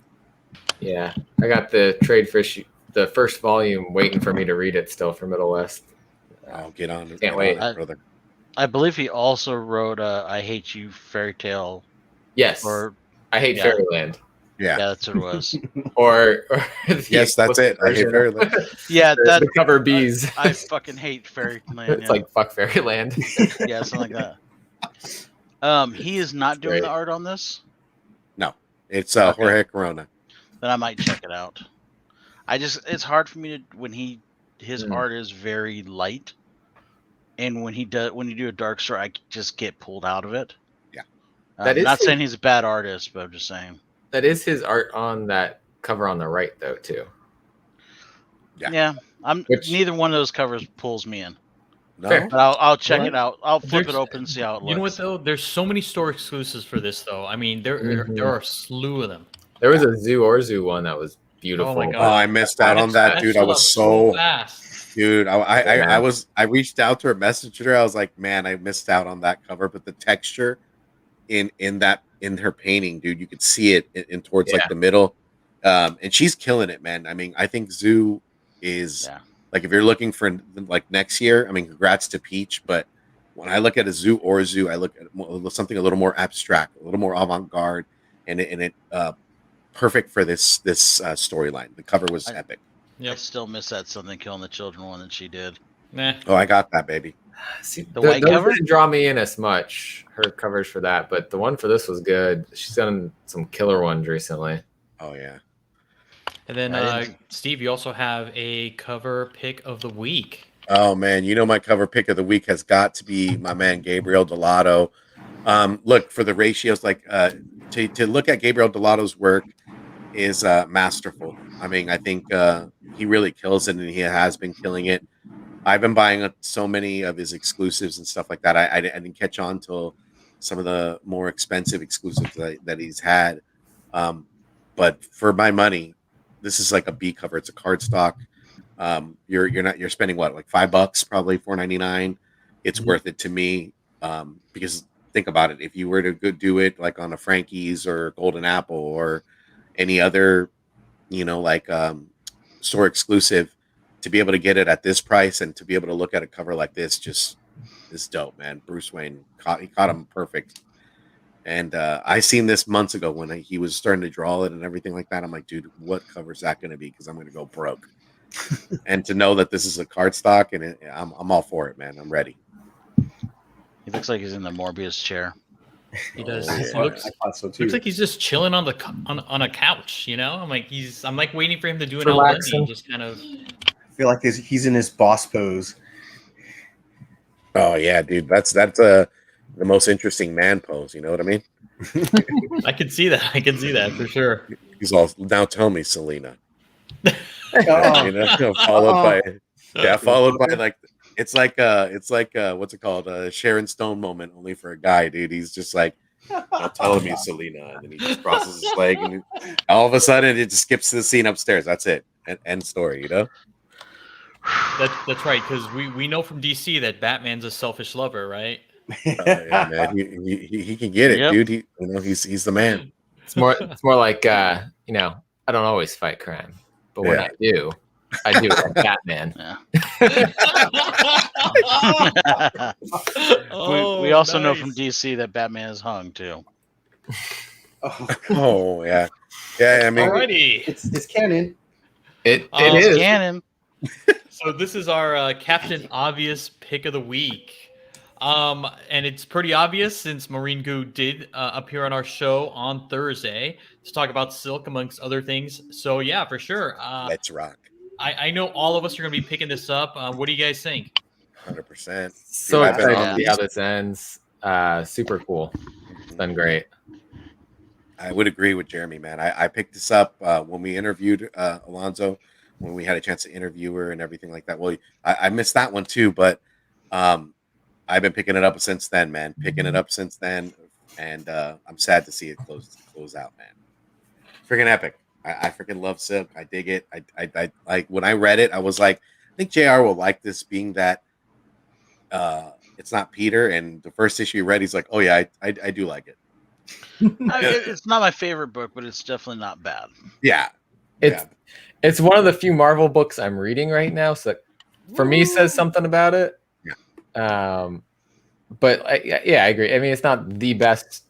Yeah, I got the trade for the first volume waiting for me to read it still for Middle West. I'll get on it. Can't wait, brother. I believe he also wrote "I Hate You" fairy tale. Yes, or I Hate Fairyland. Yeah, that's what it was. or yes, that's it. I hate Fairyland. Yeah, that the cover bees. I fucking hate Fairyland. It's like fuck Fairyland. Yeah, something like that. He is not doing the art on this. No, it's Jorge Corona. Then I might check it out. It's hard for me to when his art is very light, and when you do a dark story, I just get pulled out of it. Yeah, I'm not saying he's a bad artist, but I'm just saying that is his art on that cover on the right though too. Yeah. Neither one of those covers pulls me in. No, but I'll check it out. I'll flip it open and see how it looks. You know what though? There's so many store exclusives for this though. I mean, there are a slew of them. There was a Zoo one that was beautiful. Oh my God. Oh, I missed out on that, dude. I was so fast. Dude, I reached out to her, messaged her. I was like, man, I missed out on that cover, but the texture in her painting, dude, you could see it in towards like the middle. And she's killing it, man. I mean, I think Zoo is like, if you're looking for like next year, I mean, congrats to Peach, but when I look at a Zoo, I look at something a little more abstract, a little more avant-garde, and it perfect for this storyline. The cover was epic. I still miss that Something Killing the Children one that she did. Nah. Oh, I got that, baby. See, the white cover didn't draw me in as much. Her covers for that, but the one for this was good. She's done some killer ones recently. Oh yeah. And then Steve, you also have a cover pick of the week. Oh man, you know my cover pick of the week has got to be my man Gabriel Delato. Look, for the ratios, like to look at Gabriel Delato's work is masterful. I mean, I think he really kills it, and he has been killing it. I've been buying so many of his exclusives and stuff like that. I didn't catch on till some of the more expensive exclusives that he's had. But for my money, this is like a B cover. It's a cardstock. You're spending what, like $5, probably $4.99. It's worth it to me, because think about it. If you were to go do it like on a Frankie's or Golden Apple or any other, store exclusive, to be able to get it at this price and to be able to look at a cover like this just is dope, man. Bruce Wayne caught him perfect. And I seen this months ago when he was starting to draw it and everything like that. I'm like, dude, what cover is that going to be? Because I'm going to go broke. And to know that this is a cardstock, and I'm all for it, man. I'm ready. He looks like he's in the Morbius chair. He does. Yeah. Looks like he's just chilling on a couch. I'm like waiting for him to do an Relaxing. just kind of. I feel like he's in his boss pose. Oh yeah, dude. That's the most interesting man pose. You know what I mean? I can see that. I can see that for sure. He's all, now tell me, Selena. Oh. Followed by like it's like what's it called? Sharon Stone moment, only for a guy, dude. He's just like, now tell me, Selena, and then he just crosses his leg, and all of a sudden it just skips to the scene upstairs. That's it. End story. That's right, because we know from DC that Batman's a selfish lover, right? Yeah, man. He can get it, dude. He's the man. It's more like I don't always fight crime, but when I do it like Batman. We also know from DC that Batman is hung too. Oh yeah. I mean, alrighty. It's canon. It It's is canon. So this is our Captain Obvious pick of the week. And it's pretty obvious since Maureen Gu did appear on our show on Thursday to talk about Silk amongst other things. So yeah, for sure. let's rock. I know all of us are going to be picking this up. What do you guys think? 100%. so I've been excited on to see how this ends. Super cool. It's been great. I would agree with Jeremy, man. I picked this up when we interviewed Alonzo, when we had a chance to interview her and everything like that. Well, I missed that one too, but I've been picking it up since then, man. And I'm sad to see it close out, man. Freaking epic. I freaking love Silk. I dig it. I like when I read it, I was like, I think JR will like this, being that it's not Peter. And the first issue you read, he's like, oh yeah, I do like it. It's not my favorite book, but it's definitely not bad. Yeah. It's one of the few Marvel books I'm reading right now, so for me says something about it. But I agree. I mean, it's not the best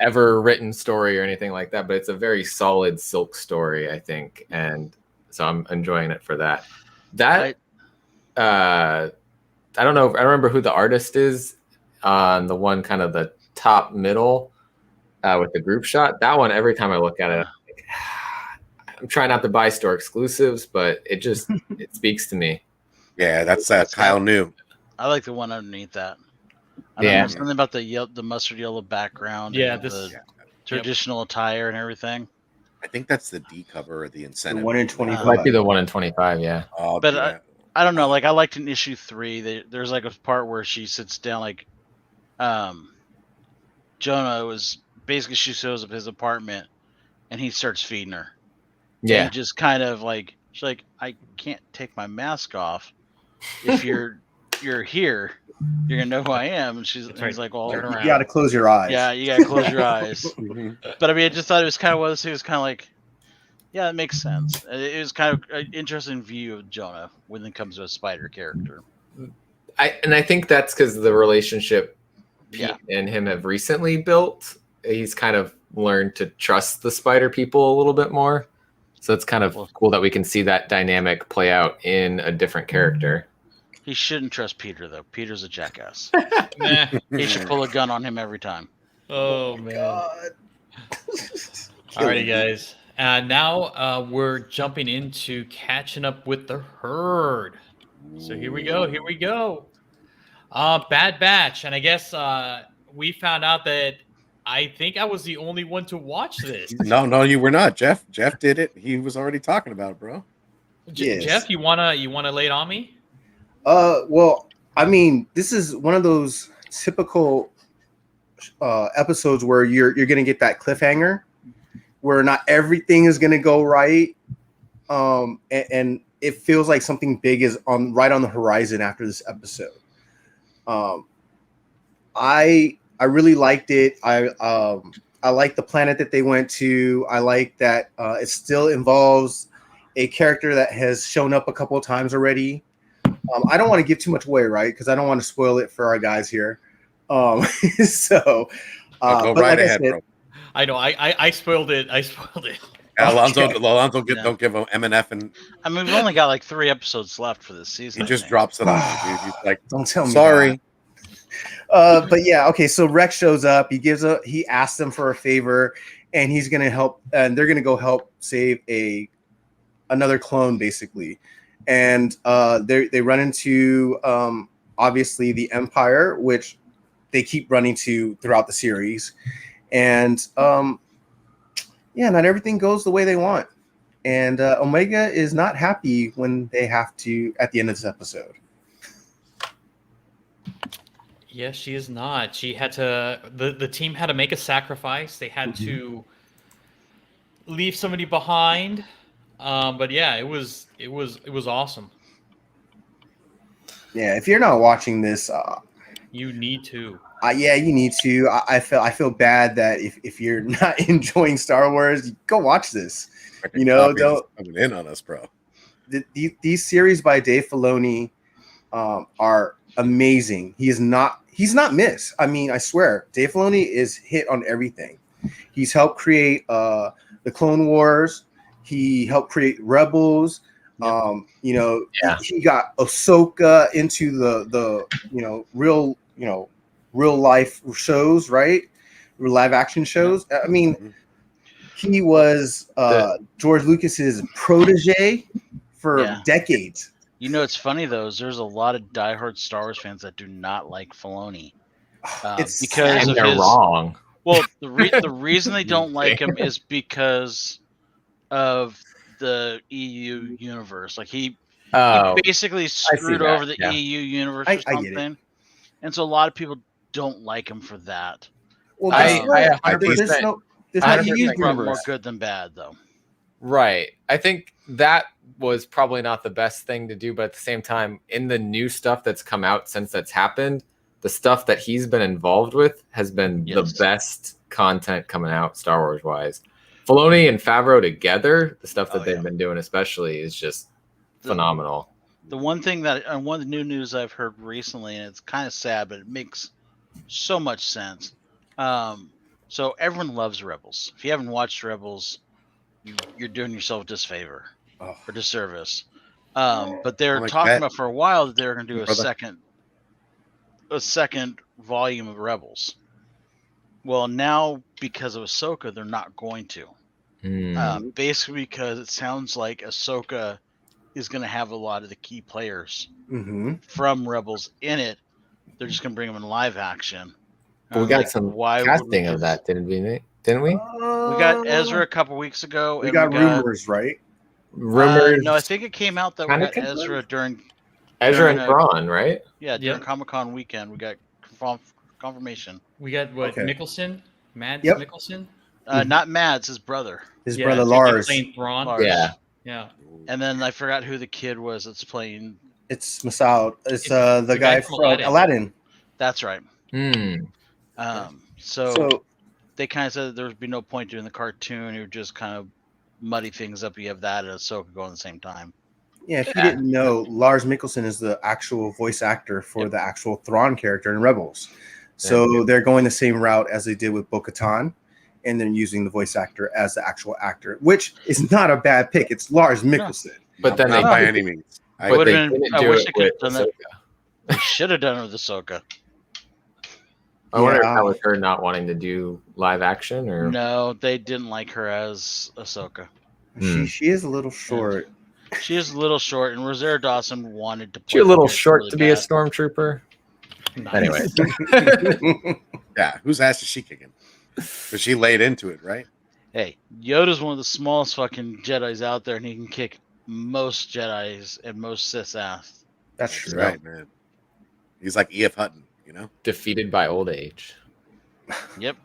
ever written story or anything like that, but it's a very solid Silk story, I think, and so I'm enjoying it for that. I don't know. I don't remember who the artist is on the one kind of the top middle with the group shot. That one, every time I look at it, I'm trying not to buy store exclusives, but it speaks to me. Yeah, that's Kyle New. I like the one underneath that. I don't know, something about the mustard yellow background. Yeah, the traditional attire and everything. I think that's the D cover or the incentive. The 1 in 25. Might be the 1 in 25, yeah. But I don't know. Like, I liked in issue 3. There's like a part where she sits down. Like, Jonah was basically, she shows up at his apartment, and he starts feeding her. Yeah, and just kind of like, she's like, I can't take my mask off. If you're here, you're gonna know who I am. And he's like, well, you got to close your eyes. Yeah, you got to close your eyes. But I mean, I just thought it was kind of it was kind of like, yeah, it makes sense. It was kind of an interesting view of Jonah when it comes to a spider character. I think that's because the relationship Pete and him have recently built. He's kind of learned to trust the spider people a little bit more. So it's kind of cool that we can see that dynamic play out in a different character. He shouldn't trust Peter, though. Peter's a jackass. He should pull a gun on him every time. Oh man. God. Alrighty, guys. Now we're jumping into catching up with the herd. So here we go. Bad Batch. And I guess we found out that I think I was the only one to watch this. No, you were not. Jeff did it. He was already talking about it, bro. Yes. Jeff, you wanna lay it on me? Well, I mean, this is one of those typical episodes where you're gonna get that cliffhanger, where not everything is gonna go right, and it feels like something big is right on the horizon after this episode. I really liked it. I like the planet that they went to. I like that it still involves a character that has shown up a couple of times already. I don't want to give too much away, right? Because I don't want to spoil it for our guys here. Go right ahead, bro. I know. I spoiled it. Alonzo, don't give him MNF. And I mean, we've only got like 3 episodes left for this season. He just drops it on you, dude. He's like, don't tell me. Sorry. But yeah, okay. So Rex shows up. He asks them for a favor, and he's gonna help. And they're gonna go help save another clone, basically. And they run into obviously the Empire, which they keep running to throughout the series. And not everything goes the way they want. And Omega is not happy when they have to at the end of this episode. Yes, she is not. She had to. The team had to make a sacrifice. They had to leave somebody behind. But yeah, it was awesome. Yeah, if you're not watching this, You need to. Yeah, you need to. I feel bad that if you're not enjoying Star Wars, go watch this. You know, coming in on us, bro. These series by Dave Filoni are amazing. He's not missed. I mean, I swear, Dave Filoni is hit on everything. He's helped create the Clone Wars. He helped create Rebels. Yep. He got Ahsoka into the real life shows, right? Live action shows. I mean, he was George Lucas's protege for decades. You know, it's funny though. There's a lot of diehard Star Wars fans that do not like Filoni because of they're wrong. Well, the reason they don't like him is because of the EU universe. Like he basically screwed over the EU universe or something, and so a lot of people don't like him for that. Well, I 100%. He's more good than bad, though. Right. I think that was probably not the best thing to do, but at the same time, in the new stuff that's come out since that's happened, the stuff that he's been involved with has been the best content coming out Star Wars wise. Filoni and Favreau together, the stuff that they've been doing especially is just phenomenal. The one thing and one of the new news I've heard recently, and it's kind of sad, but it makes so much sense. So everyone loves Rebels. If you haven't watched Rebels, you're doing yourself a disfavor or disservice. But they're talking about for a while that they're going to do a second volume of Rebels. Well, now because of Ahsoka, they're not going to. Basically because it sounds like Ahsoka is going to have a lot of the key players from Rebels in it. They're just going to bring them in live action. We got some casting of that, didn't we? We got Ezra a couple weeks ago. We got rumors, right? Rumors. No, I think it came out that we got Ezra during and Thrawn, right? Yeah, during Comic-Con weekend, we got confirmation. We got Mikkelsen? Mads Mikkelsen? Not Mads, his brother. His brother Lars. Playing Thrawn. Lars. Yeah. And then I forgot who the kid was that's playing. It's Masoud. It's the guy from Aladdin. That's right. So they kind of said there would be no point doing the cartoon. It would just kind of muddy things up. You have that and Ahsoka going at the same time. Yeah, if you didn't know, Lars Mikkelsen is the actual voice actor for the actual Thrawn character in Rebels. So they're going the same route as they did with Bo-Katan, and then using the voice actor as the actual actor, which is not a bad pick. It's Lars Mikkelsen. But then not by any means. I wish they could have done that. They should have done it with Ahsoka. I wonder if that was her not wanting to do live action, or no, they didn't like her as Ahsoka. She is a little short. She is a little short, and Rosario Dawson wanted to. She's a little short really to be a stormtrooper. Nice. Anyway, yeah, whose ass is she kicking? But she laid into it, right? Hey, Yoda's one of the smallest fucking Jedis out there, and he can kick most Jedis and most Sith's ass. That's true, right, man. He's like E.F. Hutton, you know, defeated by old age. Yep.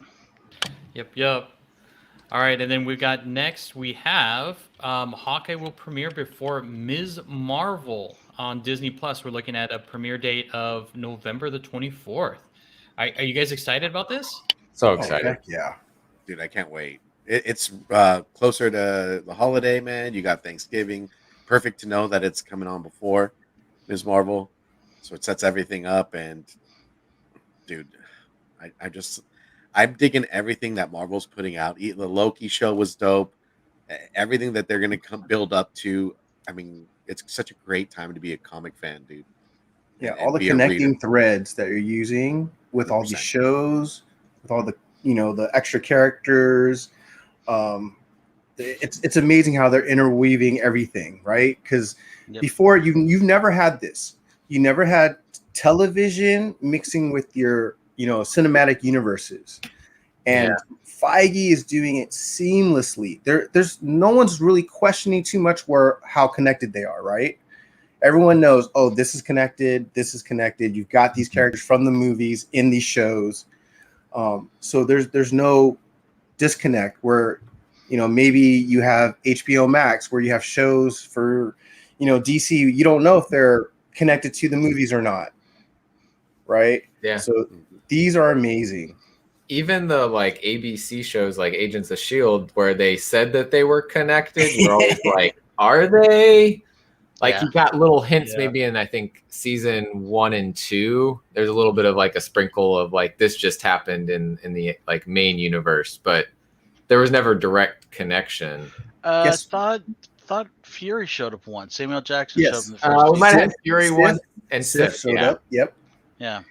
All right, and then we have Hawkeye will premiere before Ms. Marvel on Disney Plus. We're looking at a premiere date of November the 24th. Are you guys excited about this? So excited. Yeah. Dude, I can't wait. It's closer to the holiday, man. You got Thanksgiving. Perfect to know that it's coming on before Ms. Marvel. So it sets everything up. And, dude, I'm digging everything that Marvel's putting out. The Loki show was dope. Everything that they're going to build up to. I mean, it's such a great time to be a comic fan, dude. Yeah, all the connecting threads that you're using with all 100%. These shows, with all the the extra characters. It's amazing how they're interweaving everything, right? Because before you've never had this. You never had television mixing with your cinematic universes, and Feige is doing it seamlessly. There's no one's really questioning too much how connected they are, right? Everyone knows, this is connected. You've got these characters from the movies in these shows. So there's no disconnect where, maybe you have HBO Max where you have shows for, DC. You don't know if they're connected to the movies or not. Right. Yeah. So these are amazing. Even the like ABC shows like Agents of S.H.I.E.L.D., where they said that they were connected, you're always like, are they? Like you got little hints maybe in I think season 1 and 2. There's a little bit of like a sprinkle of like this just happened in the like main universe, but there was never direct connection. Thought Fury showed up once. Samuel Jackson showed up in the first. We might have had Fury once and Sif showed up. Yep. Yeah.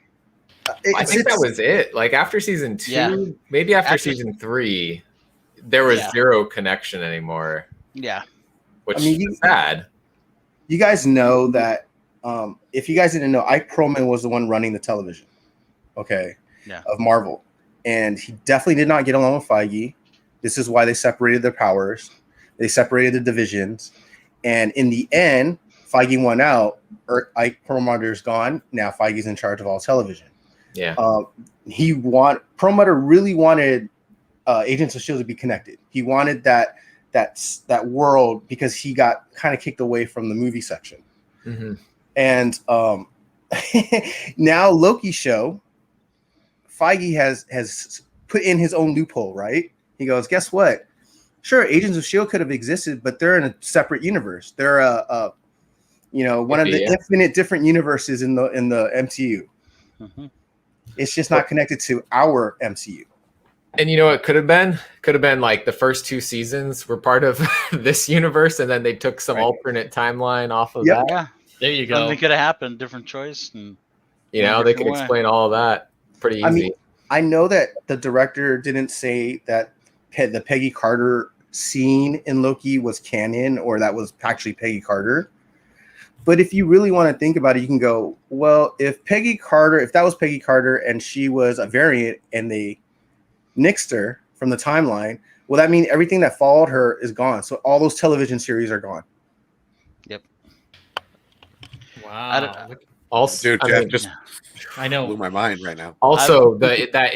I think that was it. Like after season 2, maybe after season 3, there was zero connection anymore. Yeah. Which is sad. You guys know that if you guys didn't know, Ike Perlman was the one running the television, of Marvel. And he definitely did not get along with Feige. This is why they separated their powers. They separated the divisions. And in the end, Feige won out. Ike Perlmutter's gone. Now Feige's in charge of all television. Yeah. Perlmutter really wanted Agents of S.H.I.E.L.D. to be connected. He wanted that world because he got kind of kicked away from the movie section. Mm-hmm. And now Loki show, Feige has put in his own loophole, right? He goes, guess what? Sure, Agents of S.H.I.E.L.D. could have existed, but they're in a separate universe. They're one of the infinite different universes in the MCU. Mm-hmm. It's just not connected to our MCU. And you know what could have been? Could have been like the first 2 seasons were part of this universe, and then they took some alternate timeline off of that. Yeah, there you go. Something could have happened, different choice, and they could explain all of that pretty easy. I mean, I know that the director didn't say that the Peggy Carter scene in Loki was canon or that was actually Peggy Carter. But if you really want to think about it, you can go, well, if that was Peggy Carter and she was a variant and they nixed her from the timeline, well, that means everything that followed her is gone. So all those television series are gone. Yep. Wow. Also, dude, Jeff just I know blew my mind right now. Also, that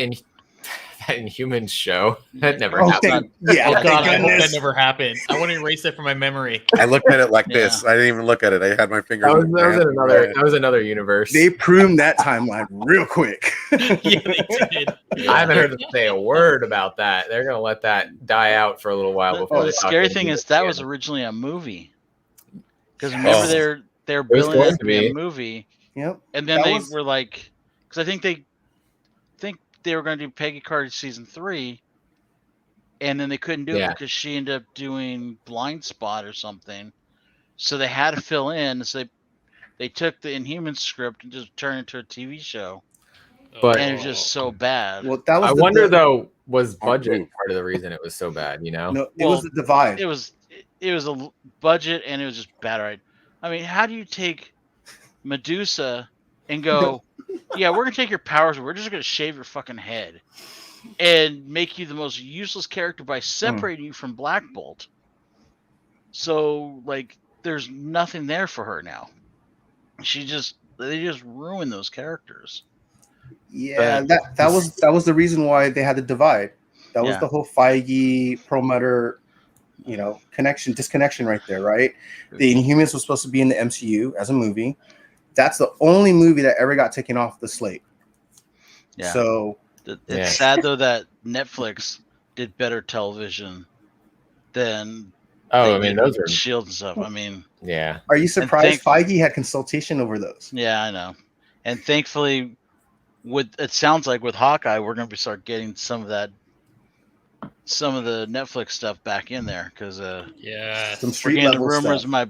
Inhumans show that never happened. Oh God, I hope that never happened. I want to erase it from my memory. I looked at it like this. I didn't even look at it. I had my finger. That was another universe. They pruned that timeline real quick. Yeah, they did. I haven't heard them say a word about that. They're gonna let that die out for a little while before. The scary thing is that was originally a movie. Because remember they're billing it to be a movie. Yep. And then they were like, because I think they were going to do Peggy Carter season 3, and then they couldn't do it because she ended up doing Blind Spot or something. So they had to fill in. So they took the Inhumans script and just turned it into a TV show. But and it was just so bad. Well, that was I wonder though, was budget part of the reason it was so bad? No, it was the divide. It was a budget, and it was just bad. Right? I mean, how do you take Medusa and go, yeah, we're gonna take your powers, we're just gonna shave your fucking head and make you the most useless character by separating you from Black Bolt. So like, there's nothing there for her now. They just ruined those characters. Yeah, that was the reason why they had the divide. That was the whole Feige Perlmutter, disconnection right there, right? The Inhumans was supposed to be in the MCU as a movie. That's the only movie that ever got taken off the slate. Yeah. So it's sad though that Netflix did better television than those are Shield and stuff. I mean, yeah. Are you surprised Feige had consultation over those? Yeah, I know. And thankfully, it sounds like with Hawkeye, we're going to start getting some of the Netflix stuff back in there because some street level stuff.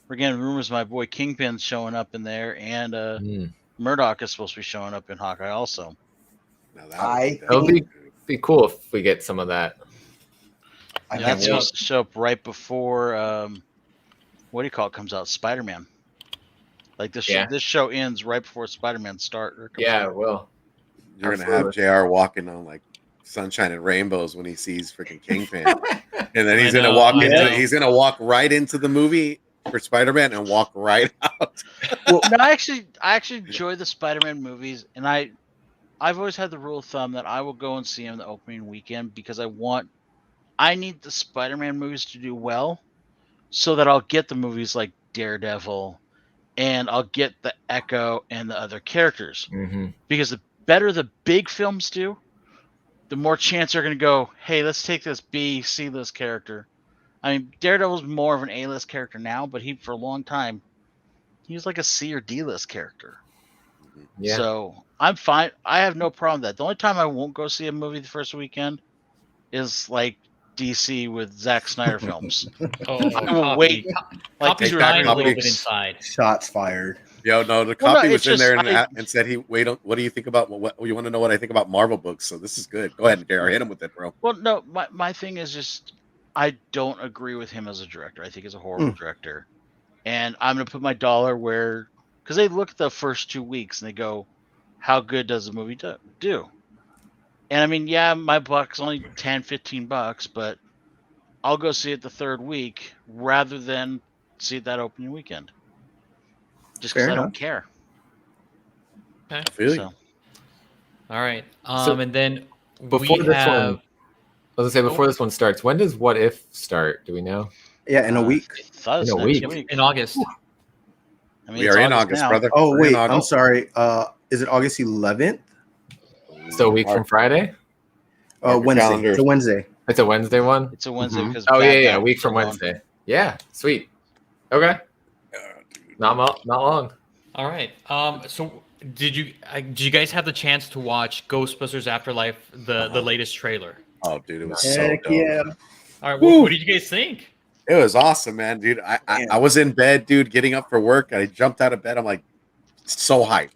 We're getting rumors my boy Kingpin's showing up in there, and Murdoch is supposed to be showing up in Hawkeye also. It would be cool if we get some of that. That's supposed to show up right before what do you call it comes out? Spider-Man. Like this show ends right before Spider-Man starts. Yeah, it will. You're gonna have JR walking on like sunshine and rainbows when he sees freaking Kingpin, and then he's gonna walk right into the movie for Spider-Man and walk right out. Well, no, I actually enjoy the Spider-Man movies, and I've always had the rule of thumb that I will go and see them the opening weekend because I need the Spider-Man movies to do well, so that I'll get the movies like Daredevil and I'll get the Echo and the other characters. Mm-hmm. Because the better the big films do, the more chance they're going to go, hey, let's take this B, C-list character. I mean, Daredevil's more of an A-list character now, but for a long time, he was like a C or D-list character. Yeah. So I'm fine. I have no problem with that. The only time I won't go see a movie the first weekend is like DC with Zack Snyder films. I will wait. Like Copy's Hey, dying a Copy. little bit inside. Shots fired. Yo, no, the Well, no, copy was it's in there just- and said, "What do you think about what you want to know? What I think about Marvel books?" So this is good. Go ahead, Gary, hit him with it, bro. Well, no, my thing is just I don't agree with him as a director. I think he's a horrible director, and I'm gonna put my dollar where because they look at the first 2 weeks and they go, "How good does the movie do?" And I mean, yeah, my buck's only $10-15, but I'll go see it the third week rather than see it that opening weekend, just because I don't care. I feel you. So All right. So, And then Before we this have. one, I was gonna say before this one starts, when does What If start? Do we know? Yeah, in a week. I thought it's In a next week. In August. I mean, We it's are in August, now. brother. Oh We're in wait, I'm August. sorry. Is it August 11th? So a week from Friday? Mark your Wednesday. calendars. It's a Wednesday. It's a Wednesday one. It's a Wednesday Mhm. because Oh Bad yeah, a Batch week is from so long. Wednesday. Yeah, sweet. Okay, not long. All right. So did you guys have the chance to watch Ghostbusters Afterlife, the latest trailer? Oh, dude, it was so Heck dope. yeah. All right. Woo. What did you guys think? It was awesome, man, dude. I was in bed, dude, getting up for work. I jumped out of bed. I'm like, so hyped.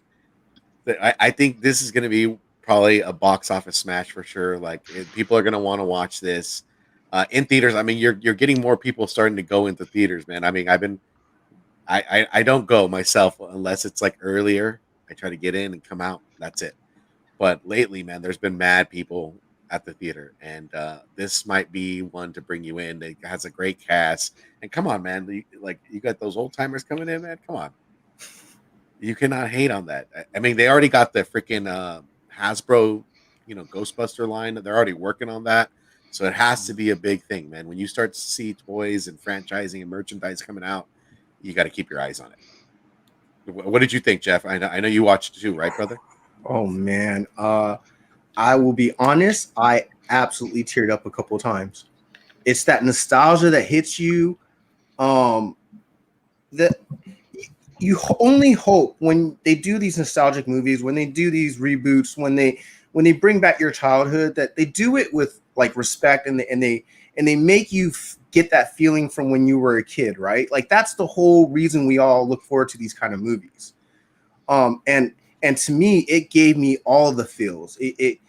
I think this is going to be probably a box office smash for sure. Like people are going to want to watch this in theaters. I mean, you're getting more people starting to go into theaters, man. I mean, I don't go myself unless it's like earlier. I try to get in and come out. That's it. But lately, man, there's been mad people at the theater, and this might be one to bring you in. It has a great cast, and come on, man, you got those old timers coming in, man. Come on, you cannot hate on that. I mean, they already got the freaking Hasbro, Ghostbuster line. They're already working on that, so it has to be a big thing, man. When you start to see toys and franchising and merchandise coming out, you got to keep your eyes on it. What did you think, Jeff? I know you watched too, right, brother? Oh man. I will be honest, I absolutely teared up a couple of times. It's that nostalgia that hits you. That you only hope when they do these nostalgic movies, when they do these reboots, when they bring back your childhood, that they do it with like respect and they make you get that feeling from when you were a kid, right? Like that's the whole reason we all look forward to these kind of movies. And to me, it gave me all the feels. It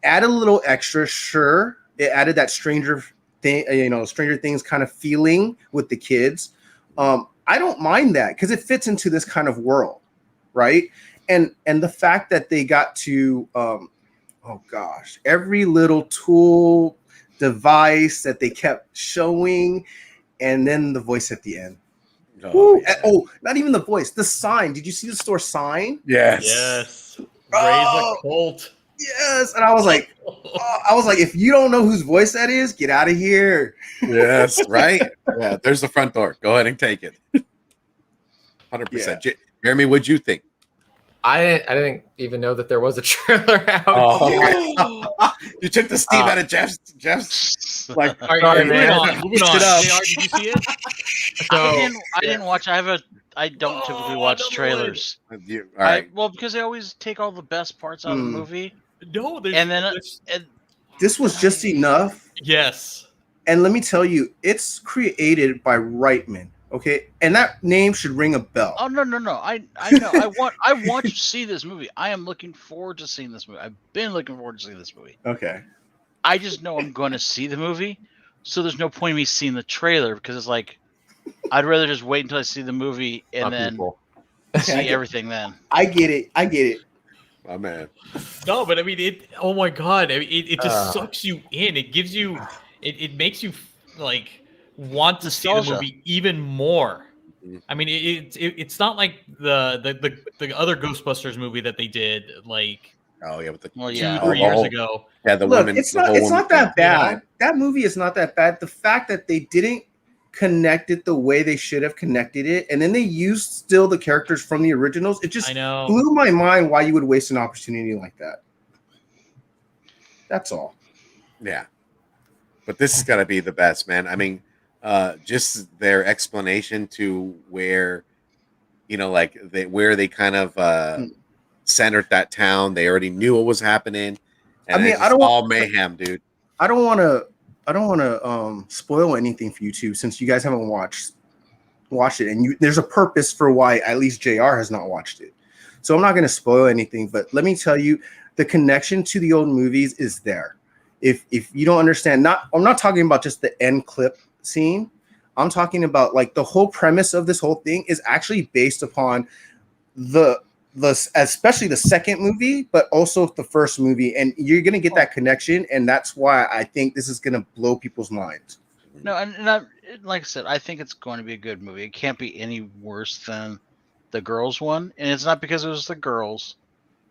added a little extra, sure. It added that Stranger Things kind of feeling with the kids. I don't mind that because it fits into this kind of world, right? And the fact that they got to, every little tool, device that they kept showing, and then the voice at the end. Oh, not even the voice. The sign. Did you see the store sign? Yes. Yes. Raise a cult. Yes. And I was like, if you don't know whose voice that is, get out of here. Yes, right? Yeah, there's the front door. Go ahead and take it. 100%. Jeremy, what'd you think? I didn't even know that there was a trailer out. Oh, you took the steam out of Jeff's like. All right, Sorry, moving man. on. Moving on. It up. JR, did you see it? I didn't watch. I don't typically watch number trailers. All right. Well, because they always take all the best parts out of the movie, No, there's. and then This was just enough. Yes. And let me tell you, it's created by Reitman. Okay, and that name should ring a bell. oh no. I know. I want to see this movie. I am looking forward to seeing this movie. I've been looking forward to seeing this movie. Okay. I just know I'm going to see the movie, so there's no point in me seeing the trailer because it's like I'd rather just wait until I see the movie and then see everything. Then I get it. My man. No, but I mean, it. Oh my god! I mean, it just sucks you in. It gives you. It makes you like want to see the movie even more. I mean, it's not like the other Ghostbusters movie that they did like With the 2-3 years ago. Yeah, the Look, women. it's not that bad. That movie is not that bad. The fact that they didn't connected the way they should have connected it, and then they used still the characters from the originals. It just blew my mind why you would waste an opportunity like that. That's all. Yeah, but this is gonna be the best, man. I mean, just their explanation to where, like where they kind of centered that town. They already knew what was happening. And I mean, I don't all mayhem, dude. I don't want to spoil anything for you two, since you guys haven't watched it, and there's a purpose for why at least JR has not watched it. So I'm not going to spoil anything, but let me tell you, the connection to the old movies is there. If you don't understand, I'm not talking about just the end clip scene. I'm talking about like the whole premise of this whole thing is actually based upon especially the second movie, but also the first movie, and you're gonna get that connection, and that's why I think this is gonna blow people's minds. No, and like I said, I think it's going to be a good movie. It can't be any worse than the girls one, and it's not because it was the girls,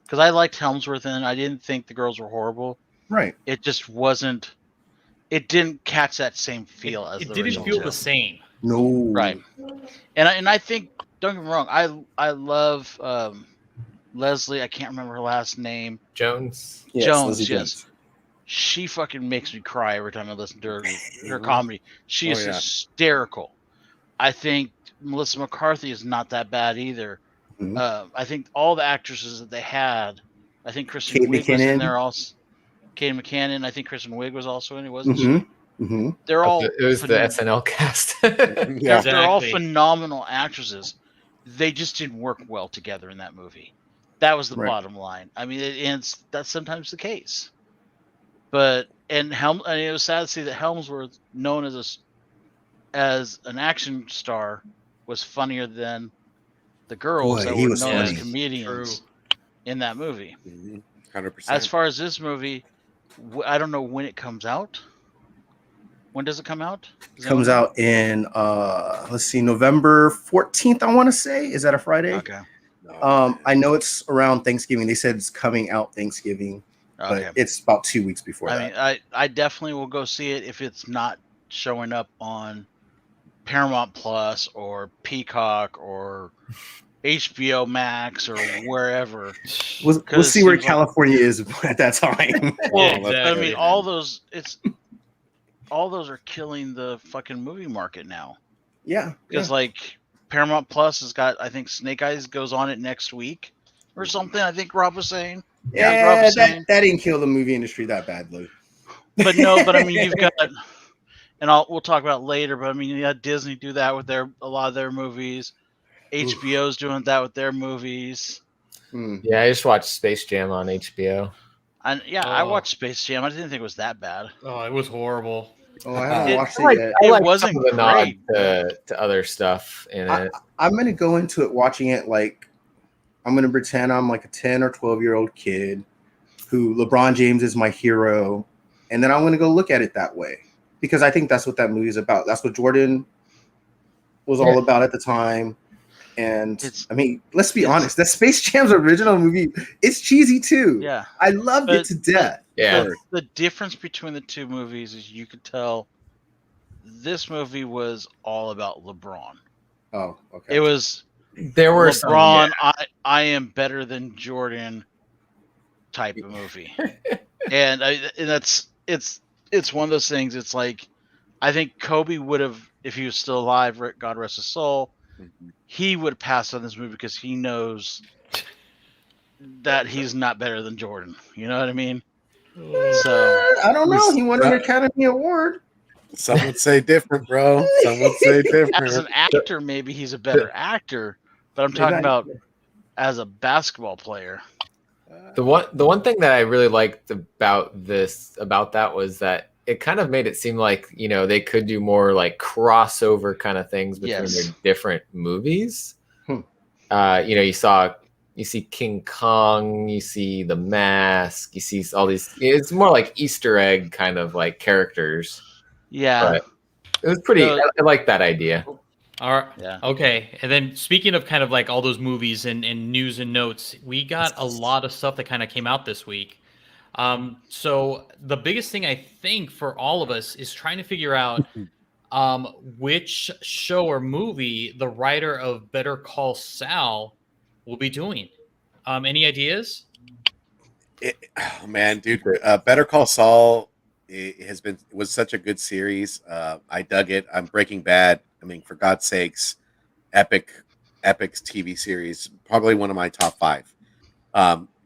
because I liked Helmsworth and I didn't think the girls were horrible. Right. It just wasn't. It didn't catch that same feel as it didn't feel the same. No. Right. And I think, don't get me wrong, I love Leslie. I can't remember her last name. Jones. Yes, Jones. Yes. She fucking makes me cry every time I listen to her comedy. She is hysterical. I think Melissa McCarthy is not that bad either. Mm-hmm. I think all the actresses that they had, I think Kristen Wiig was in there also. Kate McKinnon. I think Kristen Wiig was also in it, wasn't she? Mm-hmm. They're all. It was the SNL cast. They're all phenomenal actresses. They just didn't work well together in that movie. That was the bottom line. I mean, that's sometimes the case. But it was sad to see that Helmsworth, known as an action star, was funnier than the girls that were known as comedians in that movie. 100%. As far as this movie, I don't know when it comes out. When does it come out? It comes out in let's see, November 14th, I want to say. Is that a Friday? Okay. I know it's around Thanksgiving. They said it's coming out Thanksgiving. Okay. But it's about 2 weeks before that. I mean, I definitely will go see it if it's not showing up on Paramount Plus or Peacock or HBO Max or wherever. We'll see where California is at that time. Well, exactly. I mean, all those are killing the fucking movie market now. Yeah. Because like Paramount Plus has got, I think Snake Eyes goes on it next week or something. I think Rob was saying. Yeah, that didn't kill the movie industry that badly. But I mean, you've got, and we'll talk about it later. But I mean, you had Disney do that with a lot of their movies. HBO's doing that with their movies. Yeah, I just watched Space Jam on HBO. I watched Space Jam. I didn't think it was that bad. Oh, it was horrible. Oh, I haven't watched it yet. It wasn't great to other stuff in it. I'm gonna go into it watching it like I'm gonna pretend I'm like a 10 or 12-year-old kid who LeBron James is my hero, and then I'm gonna go look at it that way because I think that's what that movie is about. That's what Jordan was all about at the time. And I mean, let's be honest, that Space Jam's original movie, it's cheesy too. Yeah. I loved it to death. Yeah. The difference between the two movies is you could tell this movie was all about LeBron. Oh, okay. It was there were LeBron, I am better than Jordan type of movie. and it's one of those things. It's like, I think Kobe would have, if he was still alive, God rest his soul, he would pass on this movie because he knows that he's not better than Jordan. You know what I mean? So I don't know. He won an Academy Award. Some would say different, bro. Some would say different. As an actor, maybe he's a better actor, but I'm talking about as a basketball player. The one thing that I really liked about that was that it kind of made it seem like, they could do more like crossover kind of things between their different movies. You see King Kong, you see The Mask, you see all these. It's more like Easter egg kind of like characters. Yeah, but it was pretty. I like that idea. All right. Yeah. Okay. And then speaking of kind of like all those movies and news and notes, we got a lot of stuff that kind of came out this week. So the biggest thing I think for all of us is trying to figure out which show or movie the writer of Better Call Saul will be doing. Any ideas? Oh man, dude, Better Call Saul was such a good series. I dug it. I'm Breaking Bad. I mean, for God's sakes, epic's TV series, probably one of my top 5.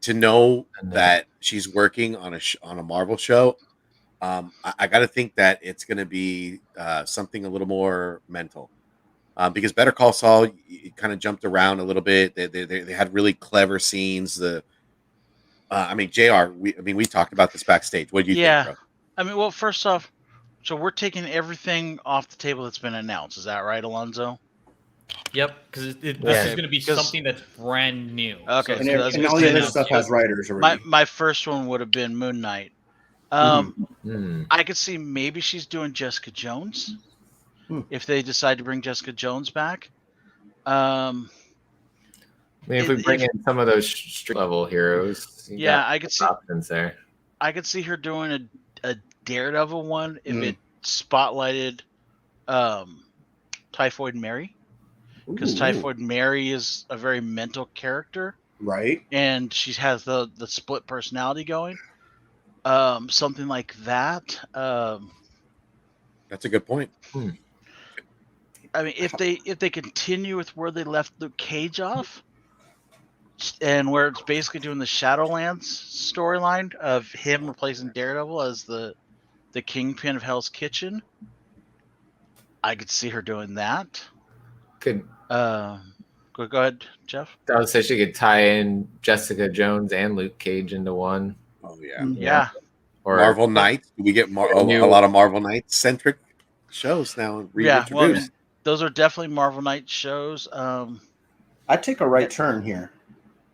To know that she's working on a Marvel show, I got to think that it's going to be something a little more mental. Because Better Call Saul, it kind of jumped around a little bit. They had really clever scenes. I mean, JR, we talked about this backstage. What do you think, bro? I mean, well, first off, so we're taking everything off the table that's been announced. Is that right, Alonzo? Yep, because this is going to be something that's brand new. Okay, and all the other stuff has writers already. My first one would have been Moon Knight. I could see maybe she's doing Jessica Jones if they decide to bring Jessica Jones back. I mean, if we bring in some of those street level heroes, I could see options there. I could see her doing a Daredevil one if it spotlighted Typhoid Mary, because Typhoid Mary is a very mental character, right? And she has the split personality going. Something like that. That's a good point. I mean, if they continue with where they left Luke Cage off, and where it's basically doing the Shadowlands storyline of him replacing Daredevil as the kingpin of Hell's Kitchen, I could see her doing that. Could go ahead, Jeff. I would say she could tie in Jessica Jones and Luke Cage into one. Oh yeah, yeah. Or Marvel Knights. We get a lot of Marvel Knights centric shows now. Yeah, well, I mean, those are definitely Marvel Knights shows. I'd take a right turn here.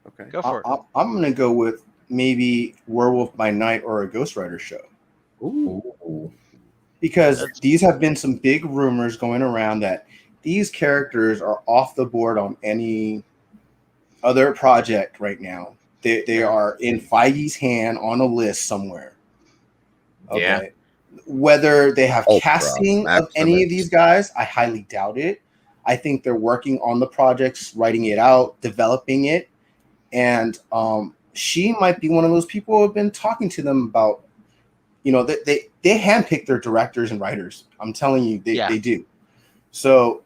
Okay, go for it. I'm going to go with maybe Werewolf by Night or a Ghost Rider show. Ooh. Because these have been some big rumors going around that these characters are off the board on any other project right now. They are in Feige's hand on a list somewhere. Okay. Yeah. Whether they have casting of any of these guys, I highly doubt it. I think they're working on the projects, writing it out, developing it. And she might be one of those people who have been talking to them about, they handpick their directors and writers. I'm telling you, they do. So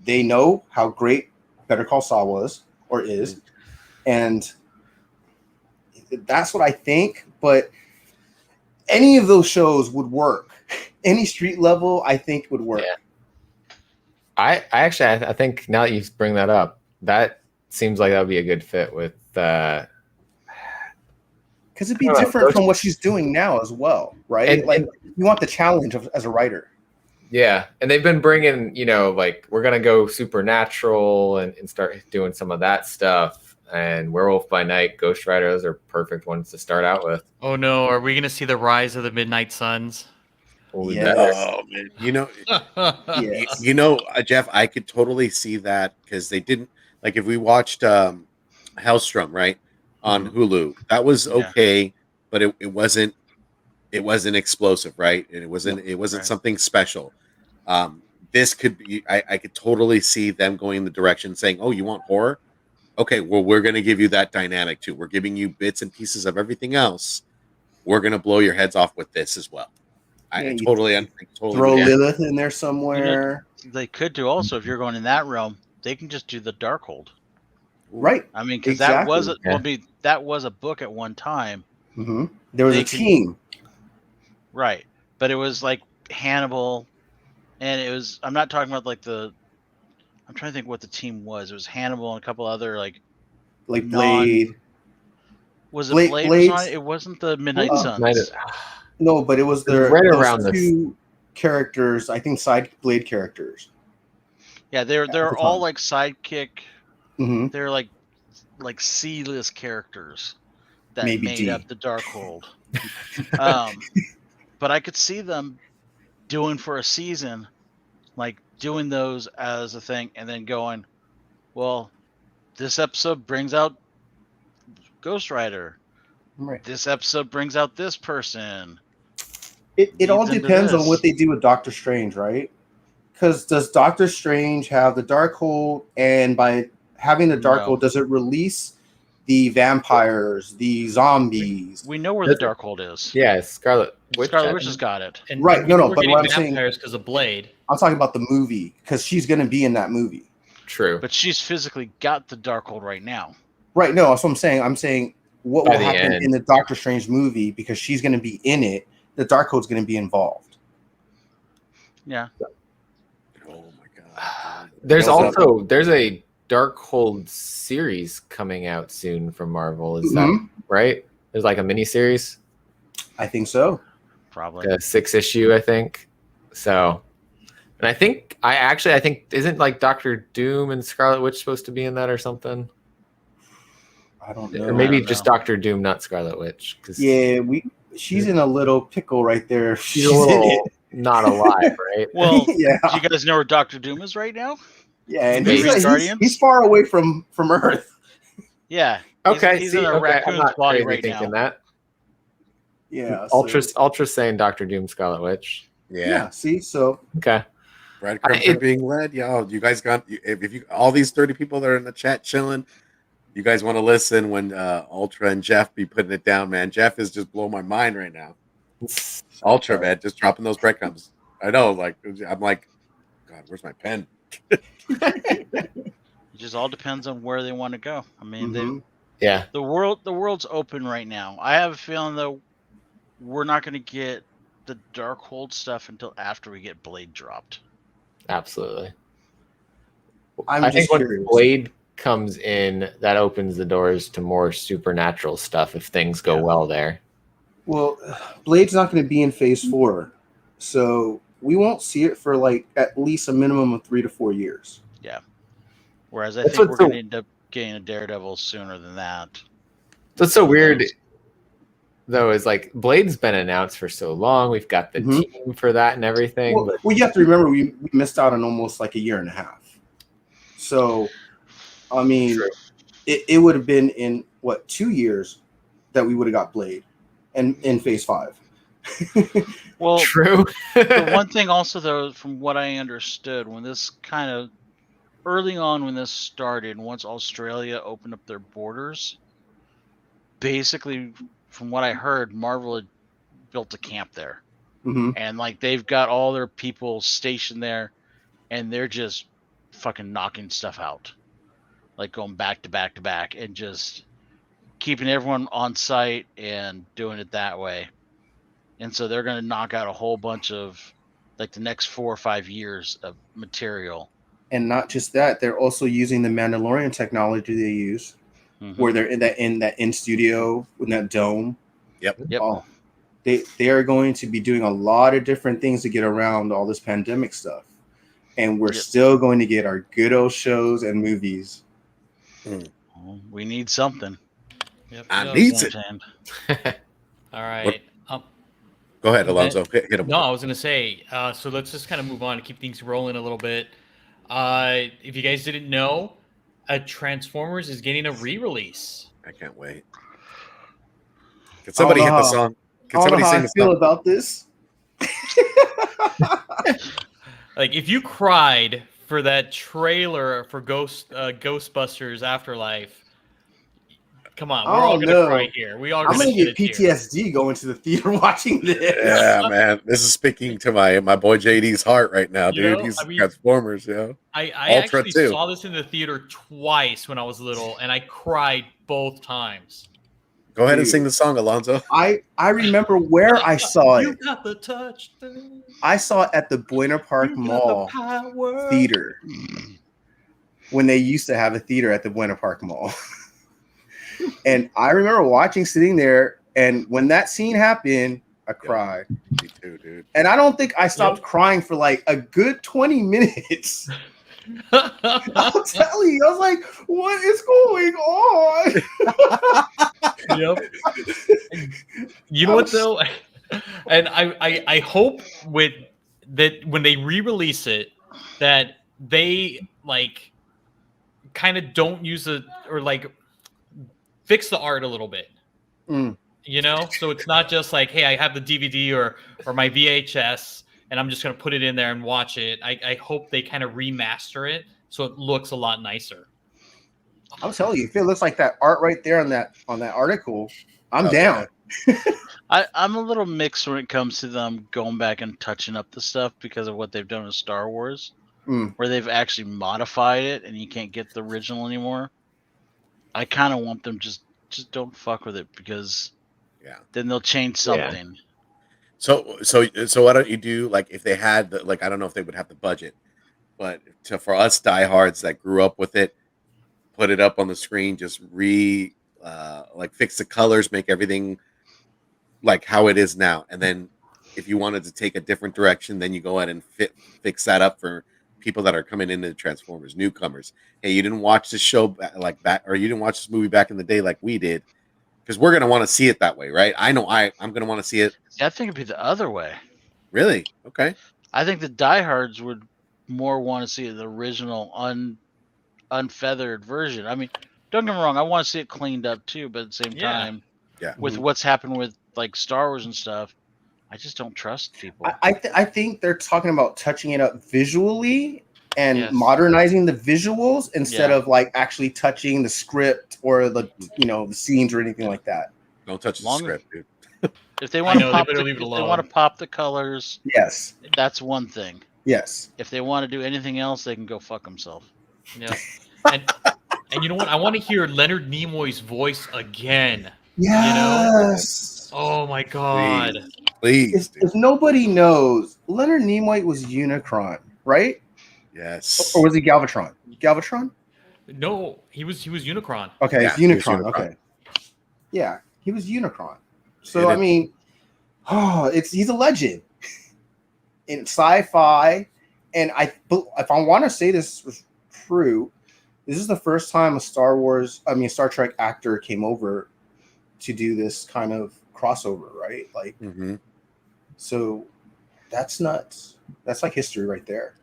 they know how great Better Call Saul was or is. And that's what I think. But any of those shows would work. Any street level, I think, would work. Yeah. I think now that you bring that up, that seems like that would be a good fit with because it'd be different from what she's doing now as well, right? And you want the challenge as a writer. Yeah, and they've been bringing, we're gonna go supernatural and start doing some of that stuff. And Werewolf by Night, Ghost Rider, those are perfect ones to start out with. Oh no, are we gonna see the rise of the Midnight Suns? Oh man, yes. Jeff, I could totally see that because they didn't if we watched Hellstrom right on Hulu, that was okay, but it wasn't explosive, right? And it wasn't something special. This could be. I could totally see them going in the direction saying, "Oh, you want horror? Okay, well, we're going to give you that dynamic too. We're giving you bits and pieces of everything else. We're going to blow your heads off with this as well." I totally throw Lilith in there somewhere. They could do also, if you're going in that realm, they can just do the Darkhold. Right. I mean, because that was a book at one time. Mm-hmm. There was a team. Right. But it was like Hannibal, and it was, I'm not talking about I'm trying to think what the team was. It was Hannibal and a couple other like Blade. Was it Blade? It wasn't the Midnight Suns. No, but it was around two characters. I think side Blade characters. Yeah, they're all like sidekick. Mm-hmm. They're like C-list characters that made up the Darkhold. But I could see them doing for a season, doing those as a thing, and then going, well, this episode brings out Ghost Rider. Right. This episode brings out this person. It all depends on what they do with Doctor Strange, right? Because does Doctor Strange have the Darkhold, and by having the Darkhold, does it release the vampires, the zombies? We know where the Darkhold is. Yeah, Scarlet Witch has got it. And right? No, we're but getting what I'm vampires saying, because of Blade. I'm talking about the movie because she's going to be in that movie. True. But she's physically got the Darkhold right now. Right. No, that's what I'm saying. I'm saying what will happen in the Doctor Strange movie because she's going to be in it. The Darkhold's going to be involved. Yeah. Oh my god. There's a Darkhold series coming out soon from Marvel. Is that right? There's like a mini series. I think so. Probably a 6-issue, I think. So, and I think isn't like Doctor Doom and Scarlet Witch supposed to be in that or something? I don't know. Or maybe just Doctor Doom, not Scarlet Witch. Yeah, she's in a little pickle right there. She's a little not alive, right? Well, yeah. Do you guys know where Doctor Doom is right now? Yeah, and he's far away from Earth. Yeah. Okay. He's in a raccoon's body right now. That. Yeah. Ultra saying Doctor Doom, Scarlet Witch. Yeah. See, so okay. Breadcrumbs are being led, y'all. You guys got if you all these 30 people that are in the chat chilling. You guys want to listen when Ultra and Jeff be putting it down, man. Jeff is just blowing my mind right now. Ultra, man, just dropping those breadcrumbs. I know, like I'm like, God, where's my pen? It just all depends on where they want to go. I mean, the world's open right now. I have a feeling though we're not going to get the Darkhold stuff until after we get Blade dropped. Absolutely. I think when Blade comes in, that opens the doors to more supernatural stuff if things go well there. Well, Blade's not going to be in Phase 4, so we won't see it for like at least a minimum of 3 to 4 years. Yeah. Whereas I think we're going to end up getting a Daredevil sooner than that. That's so weird, though, is like Blade's been announced for so long. We've got the team for that and everything. Well, you have to remember we missed out on almost like a year and a half. So, I mean, it would have been in 2 years that we would have got Blade, and in Phase 5. Well, true. The one thing also, though, from what I understood, when this kind of early on when this started, once Australia opened up their borders, basically, from what I heard, Marvel had built a camp there, and like they've got all their people stationed there, and they're just fucking knocking stuff out. Like going back to back to back and just keeping everyone on site and doing it that way. And so they're going to knock out a whole bunch of like the next 4 or 5 years of material. And not just that, they're also using the Mandalorian technology they use, where they're in that in studio in that dome. Yep. Oh, they are going to be doing a lot of different things to get around all this pandemic stuff, and we're still going to get our good old shows and movies. We need something. Yep, I need it. All right. Go ahead, Alonzo. Hit him. No, I was going to say, so let's just kind of move on to keep things rolling a little bit. If you guys didn't know, Transformers is getting a re-release. I can't wait. Can somebody hit the song? Can somebody sing the song? I feel about this. Like, if you cried for that trailer for Ghostbusters Afterlife, come on, we're all gonna cry here. I'm gonna get PTSD going to the theater watching this. Yeah, man, this is speaking to my boy JD's heart right now, dude. He's Transformers, I actually saw this in the theater twice when I was little, and I cried both times. Go ahead and sing the song, Alonzo. I remember where I saw it. You got the touch. I saw it at the Buena Park Mall theater when they used to have a theater at the Buena Park Mall. And I remember sitting there, and when that scene happened, I cried. Me too, dude. And I don't think I stopped crying for like a good 20 minutes. I'll tell you, I was like, what is going on? You know what though? And I hope with that when they re-release it, that they like kind of don't use it or like fix the art a little bit. You know, so it's not just like, hey, I have the DVD or my VHS, and I'm just gonna put it in there and watch it. I hope they kind of remaster it so it looks a lot nicer. I'm telling you, if it looks like that art right there on that article, I'm down. I'm a little mixed when it comes to them going back and touching up the stuff because of what they've done with Star Wars, where they've actually modified it and you can't get the original anymore. I kind of want them just don't fuck with it because then they'll change something. So why don't you do like if they had I don't know if they would have the budget, but for us diehards that grew up with it, put it up on the screen, just fix the colors, make everything like how it is now, and then if you wanted to take a different direction, then you go ahead and fix that up for people that are coming into the Transformers, newcomers. Hey, you didn't watch this show or you didn't watch this movie back in the day like we did, because we're gonna want to see it that way, right? I know I'm gonna want to see it. Yeah, I think it'd be the other way. Really? Okay. I think the diehards would more want to see the original unfeathered version. I mean, don't get me wrong, I want to see it cleaned up too, but at the same time, with what's happened with like Star Wars and stuff, I just don't trust people. I think they're talking about touching it up visually and modernizing the visuals instead of like actually touching the script or the the scenes or anything like that. Don't touch the script, dude. If they want to pop the colors, yes, that's one thing. Yes. If they want to do anything else, they can go fuck themselves. Yeah. And you know what? I want to hear Leonard Nimoy's voice again. Yes. Oh my god. Please. If nobody knows, Leonard Nimoy was Unicron, right? Yes. Or was he Galvatron? Galvatron? No, he was Unicron. Okay, it's Unicron. Okay. Yeah, he was Unicron. So I mean, he's a legend in sci-fi, and if I want to say this was true, this is the first time a Star Trek actor came over to do this kind of crossover, right? Like, so that's nuts. That's like history right there.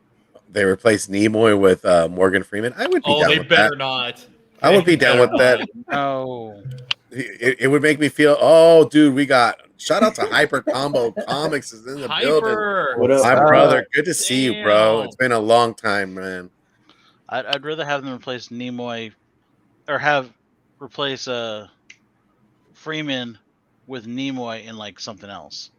They replaced Nimoy with Morgan Freeman. I would be down with that. Oh, they better not. I would be down with that. No. It would make me feel, dude, we got shout out to Hyper Combo Comics is in the building. What up, my brother? Good to see you, bro. It's been a long time, man. I'd rather have them replace Nimoy, or replace Freeman with Nimoy in like something else,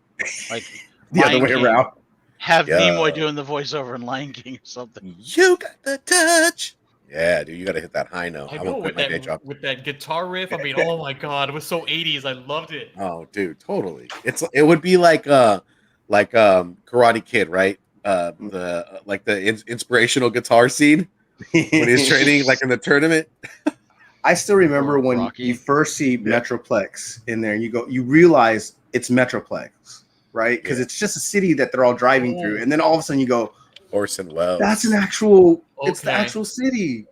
like the other way around. Have Nimoy doing the voiceover in Lion King or something. You got the touch. Yeah, dude, you got to hit that high note. I know, with that guitar riff. I mean, oh my god, it was so 80s. I loved it. Oh, dude, totally. It would be like Karate Kid, right? The inspirational guitar scene when he's training, like in the tournament. I still remember when you first see Metroplex in there, and you realize it's Metroplex, right? Because it's just a city that they're all driving through, and then all of a sudden you go, Orson Welles. That's an actual. Okay. It's the actual city.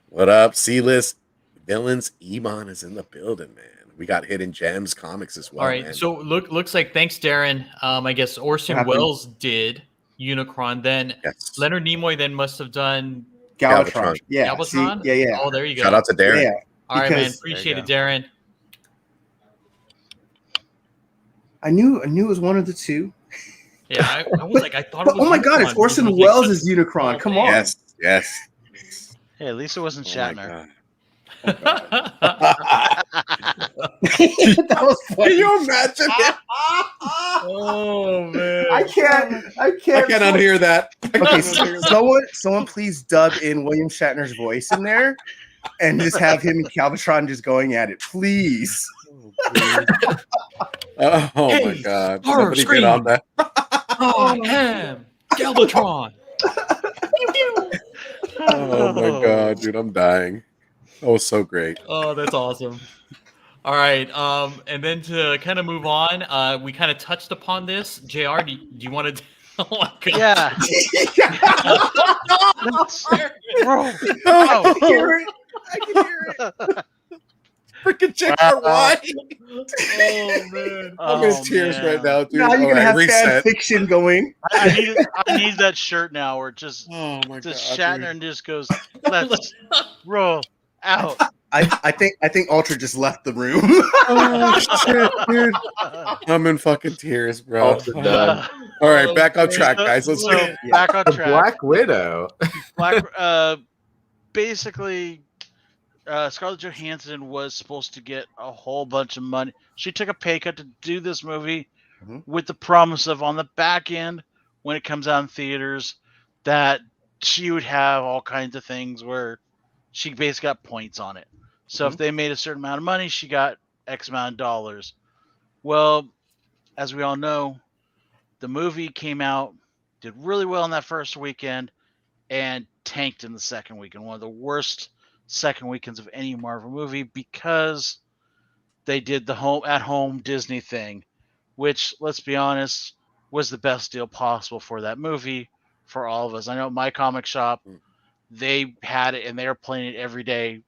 What up, C-list villains? Iman is in the building, man. We got Hidden Gems comics as well. All right, man. so looks like thanks, Darren. I guess Orson Welles did Unicron. Then Leonard Nimoy then must have done Galvatron. Yeah, Galvatron. See? Yeah. Oh, there you go. Shout out to Darren. Yeah. All right, man. Appreciate it, Darren. I knew it was one of the two. Yeah, I was like, I thought it was. Oh my god, it's Orson Welles as Unicron. Come on. Yes. Hey, at least it wasn't Shatner. That was funny. Can you imagine it? Oh man, I can't unhear that. Okay, someone please dub in William Shatner's voice in there, and just have him and Galvatron just going at it, please. Oh my god! Somebody get on that. I am Galvatron. Oh my god, dude, I'm dying. That was so great. Oh, that's awesome. All right, and then to kind of move on, we kind of touched upon this. JR, do you want to? Oh my god! Yeah. Bro, I can hear it. Freaking JR, why? Oh man! I'm in tears right now, dude. Now you're gonna have fan fiction going. I need that shirt now, where just oh my god, Shatner and just goes, let's roll out. I think Ultra just left the room. Oh shit, dude! I'm in fucking tears, bro. Ultra done. All right, back on track, guys. Let's So go. back on The track. Black Widow. Basically, Scarlett Johansson was supposed to get a whole bunch of money. She took a pay cut to do this movie with the promise of on the back end, when it comes out in theaters, that she would have all kinds of things where she basically got points on it. So if they made a certain amount of money, she got X amount of dollars. Well, as we all know, the movie came out, did really well in that first weekend, and tanked in the second weekend. One of the worst second weekends of any Marvel movie, because they did the home Disney thing, which, let's be honest, was the best deal possible for that movie for all of us. I know my comic shop, they had it and they were playing it every day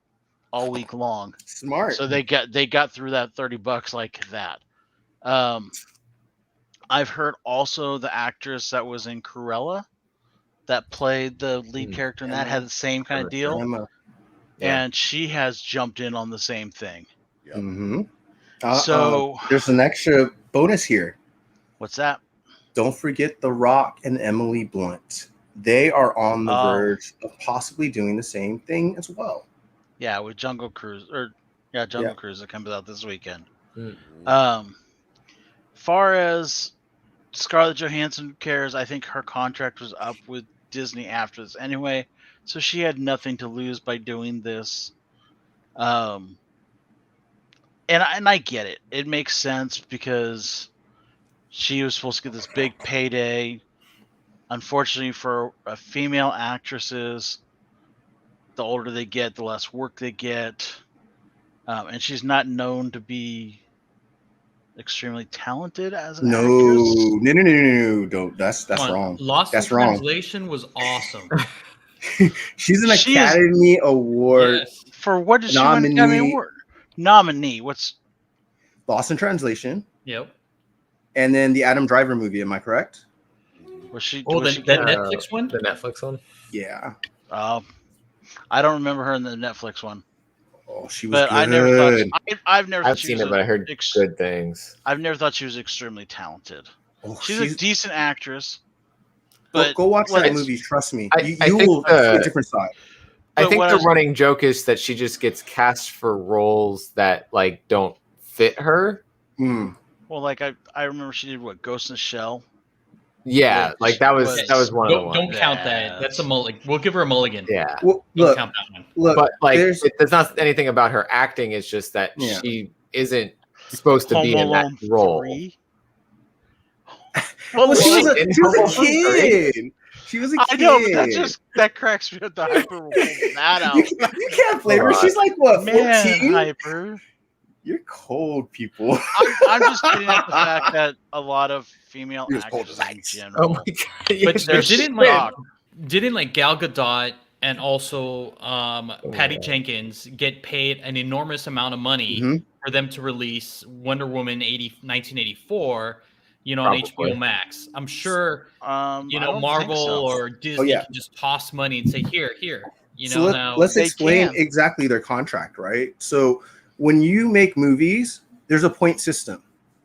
all week long. Smart. So they got through that $30 like that. I've heard also the actress that was in Cruella that played the lead character in that had the same kind of deal. And she has jumped in on the same thing. So there's an extra bonus here. What's that? Don't forget The Rock and Emily Blunt. They are on the verge of possibly doing the same thing as well. Yeah, with Jungle Cruise Cruise that comes out this weekend. Far as Scarlett Johansson cares, I think her contract was up with Disney after this anyway, so she had nothing to lose by doing this. And I get it. It makes sense because she was supposed to get this big payday. Unfortunately for female actresses, the older they get, the less work they get. And she's not known to be extremely talented as an actress. No. Don't. That's wrong. Lost that's in wrong. Translation was awesome. She's an Academy Award for what did she win an Academy Award? Nominee. What's Lost in Translation? Yep. And then the Adam Driver movie. Am I correct? Was she? Oh, the Netflix one. The Netflix one. Yeah. I don't remember her in the Netflix one. Oh, she was good. I never thought. I've seen it, but I heard good things. I've never thought she was extremely talented. She's a decent actress. But go watch that movie. Trust me, you will see a different side. I think the running joke is that she just gets cast for roles that like don't fit her. Well, like I remember she did Ghost in the Shell. Yeah, like that was one of the ones. Don't count that. That's a mulligan. We'll give her a mulligan. Yeah. Well, don't count that one. Look, but like it's not anything about her acting. It's just that she isn't supposed to be in that role. Well, she was a kid. She was a kid. I know, but that cracks me up. The hyper that out. You can't blame her. She's like what? 14? Hyper. You're cold, people. I'm just getting at the fact that a lot of female actors in general. Oh my god! But didn't like Gal Gadot and also Patty Jenkins get paid an enormous amount of money for them to release Wonder Woman 1984? On HBO Max. I'm sure Marvel or Disney can just toss money and say here. Let's explain exactly their contract, right? So when you make movies, there's a point system,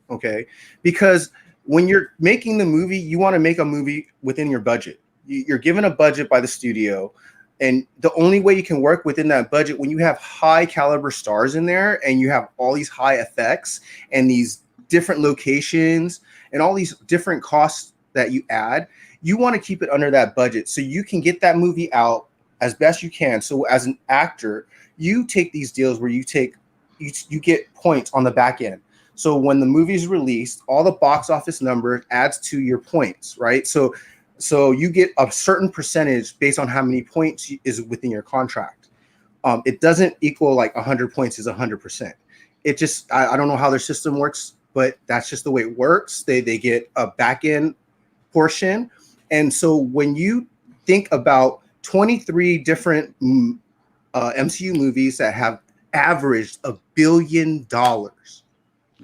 okay? Because when you're making the movie, you want to make a movie within your budget. You're given a budget by the studio, and the only way you can work within that budget when you have high caliber stars in there and you have all these high effects and these different locations and all these different costs that you add, you want to keep it under that budget so you can get that movie out as best you can. So as an actor, you take these deals where you get points on the back end. So when the movie is released, all the box office number adds to your points, right? So you get a certain percentage based on how many points is within your contract. It doesn't equal like 100 points is 100%. It just, I don't know how their system works, but that's just the way it works. They get a back end portion. And so when you think about 23 different MCU movies that have averaged $1 billion,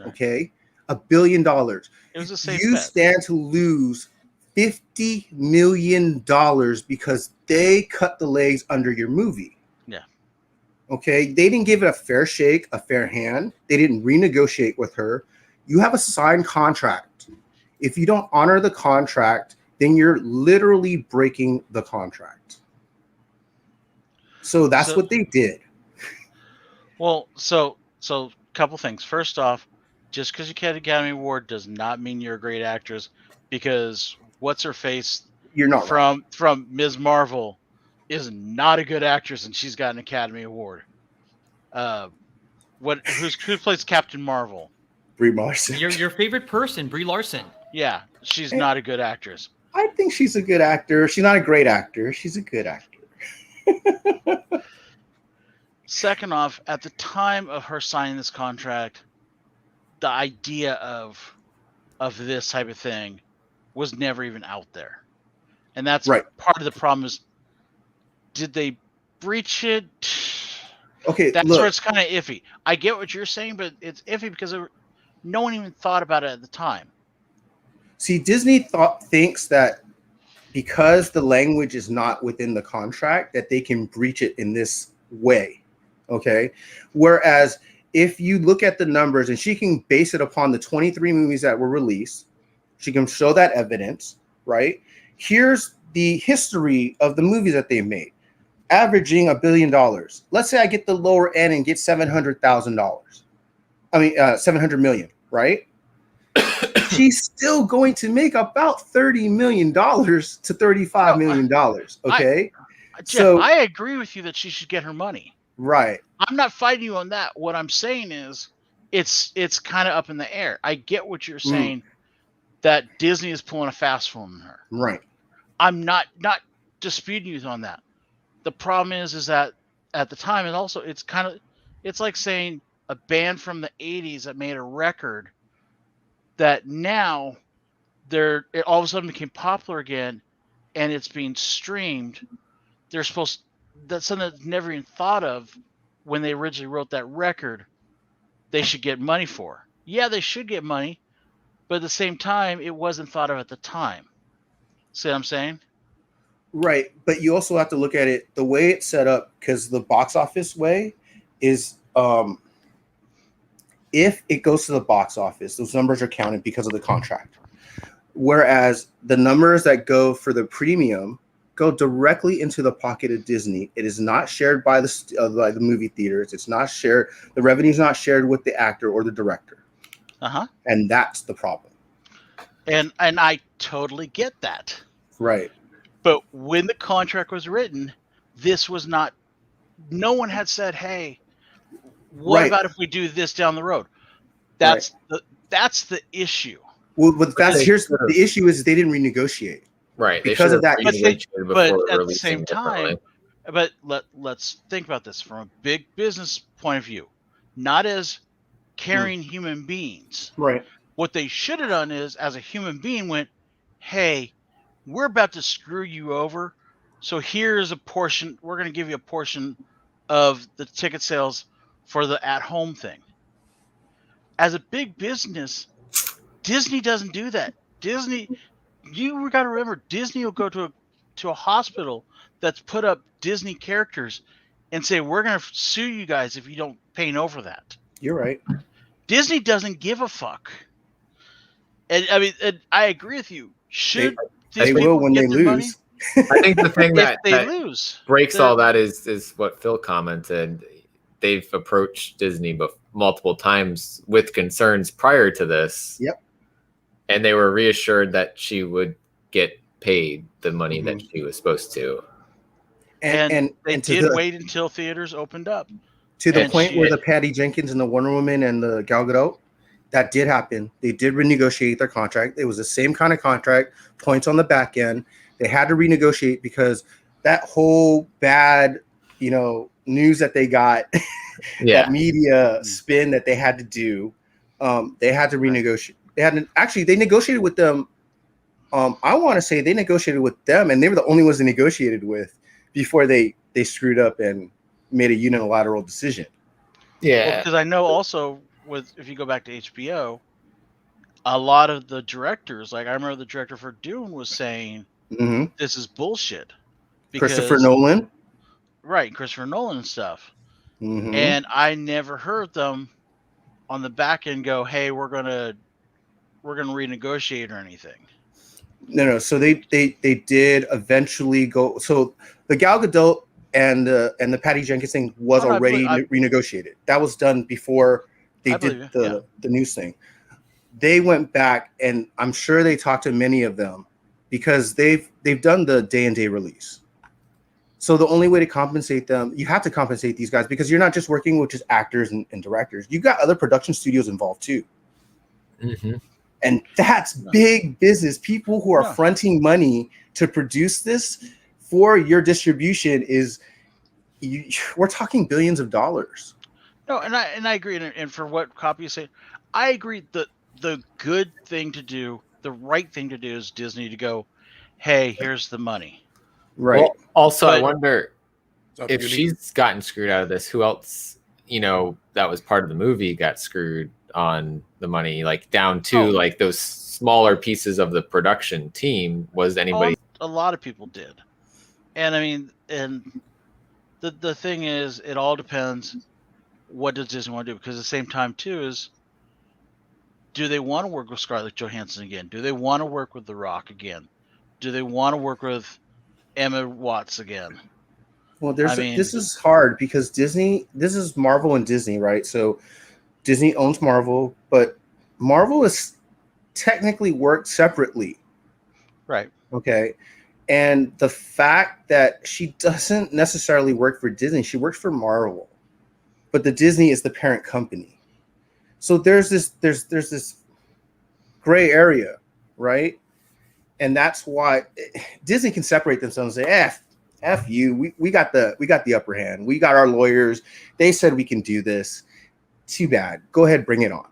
okay? $1 billion. It was a safe bet. Stand to lose $50 million because they cut the legs under your movie. Yeah. Okay, they didn't give it a fair shake, a fair hand. They didn't renegotiate with her. You have a signed contract. If you don't honor the contract, then you're literally breaking the contract. So that's what they did. Well, so couple things. First off, just because you get an Academy Award does not mean you're a great actress. Because what's her face? You're not from Ms. Marvel is not a good actress, and she's got an Academy Award. Who plays Captain Marvel? Brie Larson. Your favorite person, Brie Larson. Yeah, she's not a good actress. I think she's a good actor. She's not a great actor. She's a good actor. Second off, at the time of her signing this contract, the idea of this type of thing was never even out there. And that's right. Part of the problem is, did they breach it? Okay, that's where it's kind of iffy. I get what you're saying, but it's iffy because no one even thought about it at the time. See, Disney thinks that because the language is not within the contract, that they can breach it in this way. Okay. Whereas if you look at the numbers, and she can base it upon the 23 movies that were released, she can show that evidence, right? Here's the history of the movies that they made, averaging $1 billion. Let's say I get the lower end and get $700,000. I mean, 700 million, right? She's still going to make about $30 million to $35 million. Okay. Jeff, I agree with you that she should get her money. Right. I'm not fighting you on that. What I'm saying is it's kind of up in the air. I get what you're saying, that Disney is pulling a fast one on her. Right. I'm not disputing you on that. The problem is that at the time, and also it's like saying a band from the 80s that made a record that now it all of a sudden became popular again, and it's being streamed. That's something that's never even thought of when they originally wrote that record. They should get money for. Yeah, they should get money, but at the same time, it wasn't thought of at the time. See what I'm saying? Right, but you also have to look at it the way it's set up, because the box office way is if it goes to the box office, those numbers are counted because of the contract. Whereas the numbers that go for the premium go directly into the pocket of Disney. It is not shared by the movie theaters. It's not shared. The revenue is not shared with the actor or the director. And that's the problem. And I totally get that. Right. But when the contract was written, this was not. No one had said, "Hey, what about if we do this down the road?" That's the issue. Well, here's the issue is they didn't renegotiate. Right. Because of that. But at the same time, let's think about this from a big business point of view, not as caring human beings. Right. What they should have done is, as a human being, went, "Hey, we're about to screw you over. So here's a portion. We're going to give you a portion of the ticket sales for the at-home thing." As a big business, Disney doesn't do that. You got to remember, Disney will go to a hospital that's put up Disney characters and say, "We're going to sue you guys if you don't pay over that." You're right. Disney doesn't give a fuck. And I mean, I agree with you. They will when they lose. Money? I think the thing that lose, breaks all that is what Phil commented. They've approached Disney multiple times with concerns prior to this. Yep. And they were reassured that she would get paid the money that she was supposed to. And they did wait until theaters opened up. To the point where the Patty Jenkins and the Wonder Woman and the Gal Gadot, that did happen. They did renegotiate their contract. It was the same kind of contract, points on the back end. They had to renegotiate because that whole bad, news that they got, that media spin that they had to do, they had to renegotiate. They negotiated with them. I want to say they negotiated with them, and they were the only ones they negotiated with before they screwed up and made a unilateral decision. Yeah, because I know also if you go back to HBO, a lot of the directors, like I remember the director for Dune was saying, "This is bullshit." Christopher Nolan, right? Christopher Nolan and stuff, Mhm. And I never heard them on the back end go, "Hey, we're gonna renegotiate or anything." No. So they did eventually go. So the Gal Gadot and the Patty Jenkins thing was Oh, no, already renegotiated. That was done before they did the news thing. They went back, and I'm sure they talked to many of them because they've done the day-and-day release. So the only way to compensate them, you have to compensate these guys because you're not just working with just actors and directors. You've got other production studios involved too. Mm-hmm. And that's big business. People who are fronting money to produce this for your distribution we're talking billions of dollars. No, and I agree. And for what copy you say, I agree that the good thing to do, the right thing to do is Disney to go, "Hey, here's the money." Right. Well, also, I wonder if she's gotten screwed out of this, who else, that was part of the movie got screwed on the money, like down to like those smaller pieces of the production team. Was anybody? A lot of people did. And I mean, and the thing is, it all depends. What does Disney want to do? Because at the same time, too, is do they want to work with Scarlett Johansson again? Do they want to work with The Rock again? Do they want to work with Emma Watts again? Well, this is hard because Disney, this is Marvel and Disney, right? So Disney owns Marvel, but Marvel is technically worked separately. Right. Okay. And the fact that she doesn't necessarily work for Disney, she works for Marvel, but the Disney is the parent company. So there's this gray area, right? And that's why Disney can separate themselves and say, F you, we got the upper hand. We got our lawyers. They said we can do this. Too bad. Go ahead, bring it on.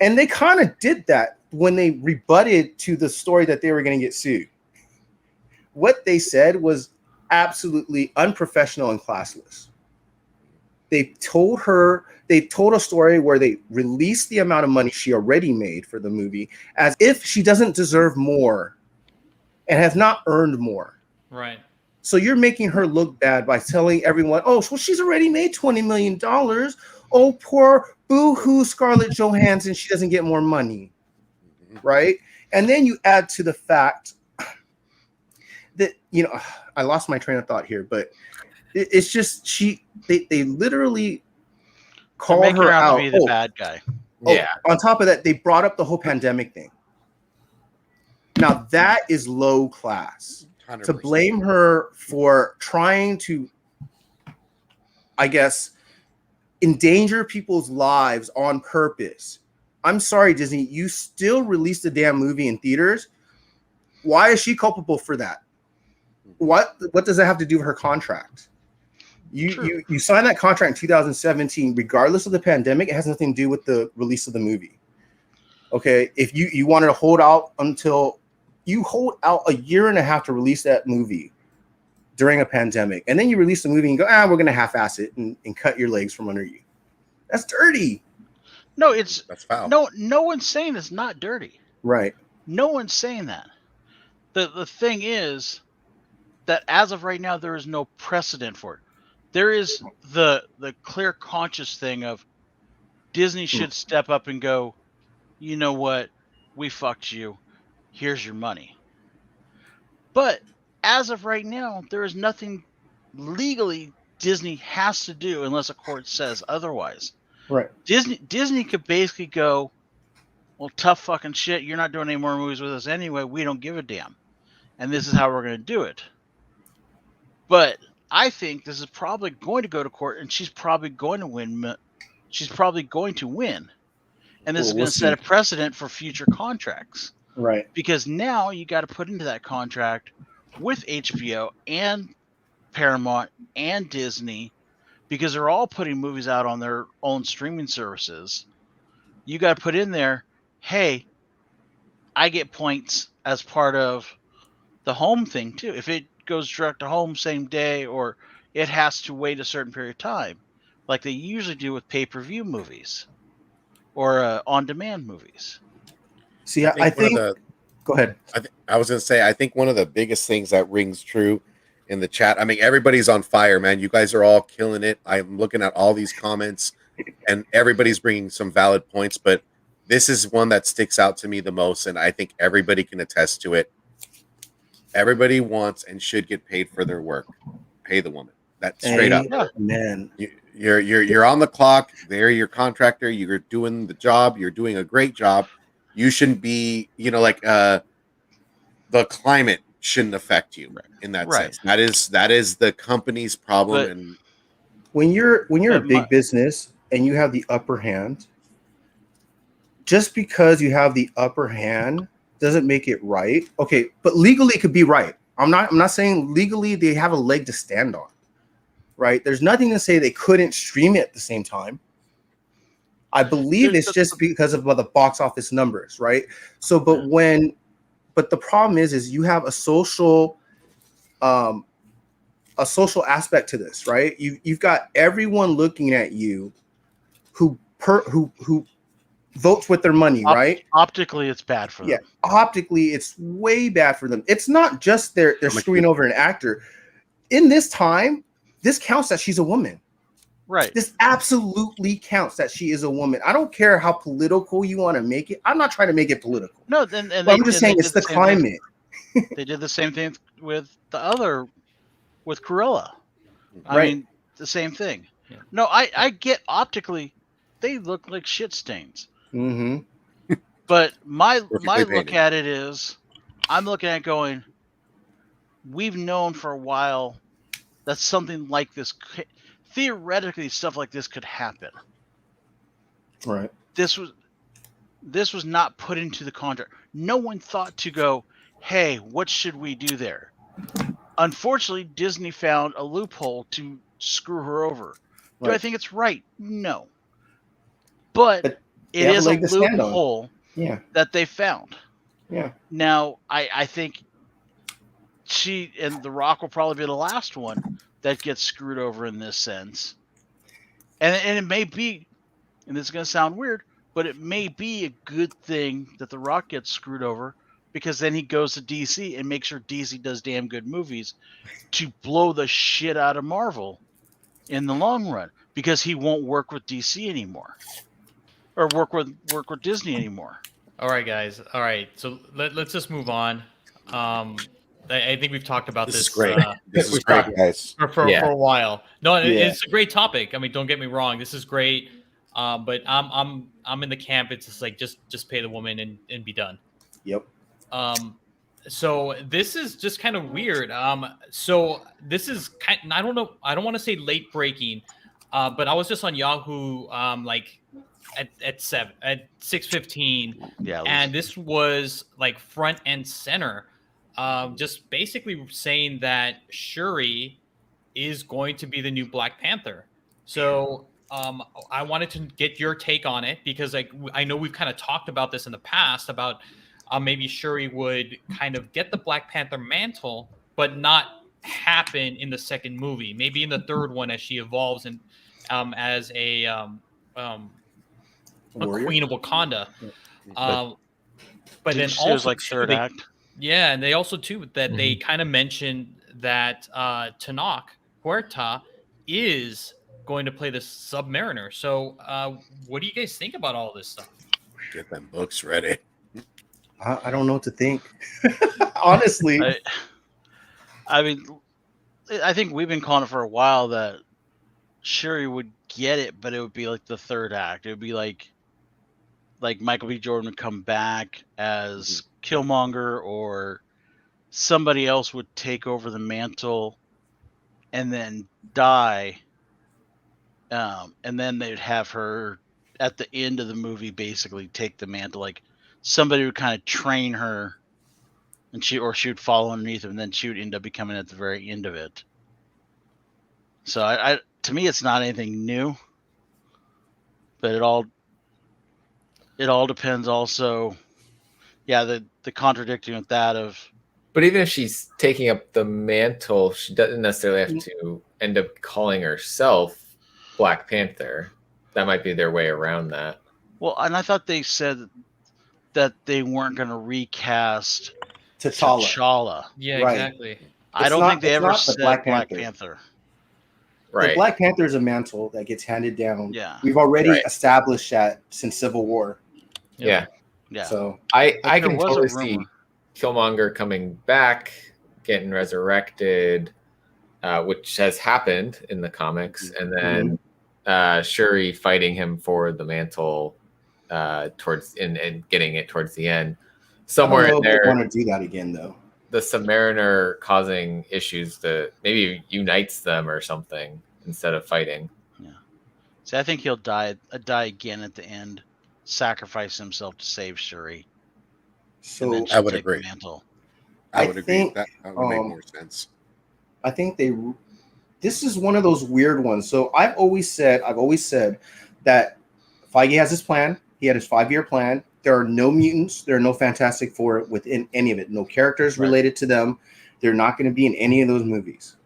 And they kind of did that when they rebutted to the story that they were going to get sued. What they said was absolutely unprofessional and classless. They told a story where they released the amount of money she already made for the movie as if she doesn't deserve more and has not earned more. Right. So you're making her look bad by telling everyone, oh, well, she's already made $20 million. Oh, poor boo-hoo Scarlett Johansson, she doesn't get more money, right? And then you add to the fact that, I lost my train of thought here, but it's just they literally call her out to be the bad guy. Yeah. On top of that, they brought up the whole pandemic thing. Now that is low class. 100%. To blame her for trying to, I guess, endanger people's lives on purpose. I'm sorry, Disney, you still released the damn movie in theaters. Why is she culpable for that? What does that have to do with her contract? You signed that contract in 2017, regardless of the pandemic. It has nothing to do with the release of the movie. Okay, if you wanted to hold out until you hold out a year and a half to release that movie during a pandemic, and then you release the movie and go, we're going to half-ass it and cut your legs from under you. That's dirty. No, that's foul. No one's saying it's not dirty. Right. No one's saying that. The thing is that as of right now, there is no precedent for it. There is the clear conscious thing of Disney should step up and go, you know what? We fucked you. Here's your money. But as of right now, there is nothing legally Disney has to do unless a court says otherwise. Right. Disney could basically go, well, tough fucking shit. You're not doing any more movies with us anyway. We don't give a damn. And this is how we're going to do it. But I think this is probably going to go to court, and she's probably going to win. She's probably going to win. And this is going to set a precedent for future contracts. Right. Because now you got to put into that contract with HBO and Paramount and Disney, because they're all putting movies out on their own streaming services. You got to put in there, hey, I get points as part of the home thing too. If it goes direct to home same day, or it has to wait a certain period of time, like they usually do with pay-per-view movies or on-demand movies. See, I think go ahead. I was going to say, I think one of the biggest things that rings true in the chat. I mean, everybody's on fire, man. You guys are all killing it. I'm looking at all these comments, and everybody's bringing some valid points, but this is one that sticks out to me the most, and I think everybody can attest to it. Everybody wants and should get paid for their work. Pay the woman. That's straight up. Man, You're on the clock. They're your contractor. You're doing the job. You're doing a great job. You shouldn't be, like the climate shouldn't affect you in that sense. That is the company's problem. But and when you're a big business and you have the upper hand, just because you have the upper hand doesn't make it right. Okay, but legally it could be right. I'm not saying legally they have a leg to stand on. Right? There's nothing to say they couldn't stream it at the same time. I believe it's just because of the box office numbers, right? So, but the problem is you have a social aspect to this, right? You've got everyone looking at you who votes with their money, right? Optically, it's bad for them. Yeah, optically, it's way bad for them. It's not just they're screwing over an actor. In this time, this counts that she's a woman. Right. This absolutely counts that she is a woman. I don't care how political you want to make it. I'm not trying to make it political. No, I'm just saying it's the climate. They did the same thing with Cruella. I Right. mean, the same thing. Yeah. No, I get optically, they look like shit stains. Mm-hmm. But my look at it is, I'm looking at going, we've known for a while that something like this, theoretically, stuff like this could happen. Right. This was not put into the contract. No one thought to go, hey, what should we do there? Unfortunately, Disney found a loophole to screw her over. Right. Do I think it's right? No. But it is a loophole that they found. Yeah. Now, I think she and The Rock will probably be the last one that gets screwed over in this sense. And it may be, and this is going to sound weird, but it may be a good thing that The Rock gets screwed over, because then he goes to DC and makes sure DC does damn good movies to blow the shit out of Marvel in the long run, because he won't work with DC anymore or work with Disney anymore. All right, guys. All right. So let's just move on. I think we've talked about this. This is great. This is great, guys. For a while. No, it's a great topic. I mean, don't get me wrong. This is great. But I'm in the camp. It's just like just pay the woman and be done. Yep. So this is just kind of weird. So this is I don't know. I don't want to say late breaking, but I was just on Yahoo like at 6:15. Yeah. And this was like front and center. Just basically saying that Shuri is going to be the new Black Panther. So I wanted to get your take on it, because I know we've kind of talked about this in the past about maybe Shuri would kind of get the Black Panther mantle, but not happen in the second movie. Maybe in the third one, as she evolves and as a Queen of Wakanda. But then also was like third act. Yeah, and they also too that they kind of mentioned that Tenoch Huerta is going to play the Submariner. So, what do you guys think about all this stuff? Get them books ready. I don't know what to think. Honestly, I mean, I think we've been calling it for a while that Shuri would get it, but it would be like the third act. It would be like Michael B. Jordan would come back as Killmonger, or somebody else would take over the mantle and then die. And then they'd have her at the end of the movie basically take the mantle. Like somebody would kind of train her, and she would follow underneath him, and then she would end up becoming at the very end of it. So I to me, it's not anything new, but it all depends also. Yeah, the contradicting with that of. But even if she's taking up the mantle, she doesn't necessarily have to end up calling herself Black Panther. That might be their way around that. Well, and I thought they said that they weren't going to recast T'Challa. T'Challa. Yeah, Right. exactly. I don't think they ever not the said Black Black Panther. Panther. Right. The Black Panther is a mantle that gets handed down. Yeah. We've already Right. established that since Civil War. Yeah. Yeah. So I there can was a totally see rumor. Killmonger coming back, getting resurrected, which has happened in the comics, and then Shuri fighting him for the mantle towards and getting it towards the end. Somewhere I don't in know if they there, want to do that again, though. the Submariner causing issues that maybe unites them or something instead of fighting. Yeah. See, I think he'll die again at the end, sacrifice himself to save Shuri. So and then I would take agree. The mantle. I would agree. think, That would make more sense. I think this is one of those weird ones. So I've always said that Feige has his plan. He had his 5-year plan. There are no mutants. There are no Fantastic Four within any of it. No characters related to them. They're not going to be in any of those movies.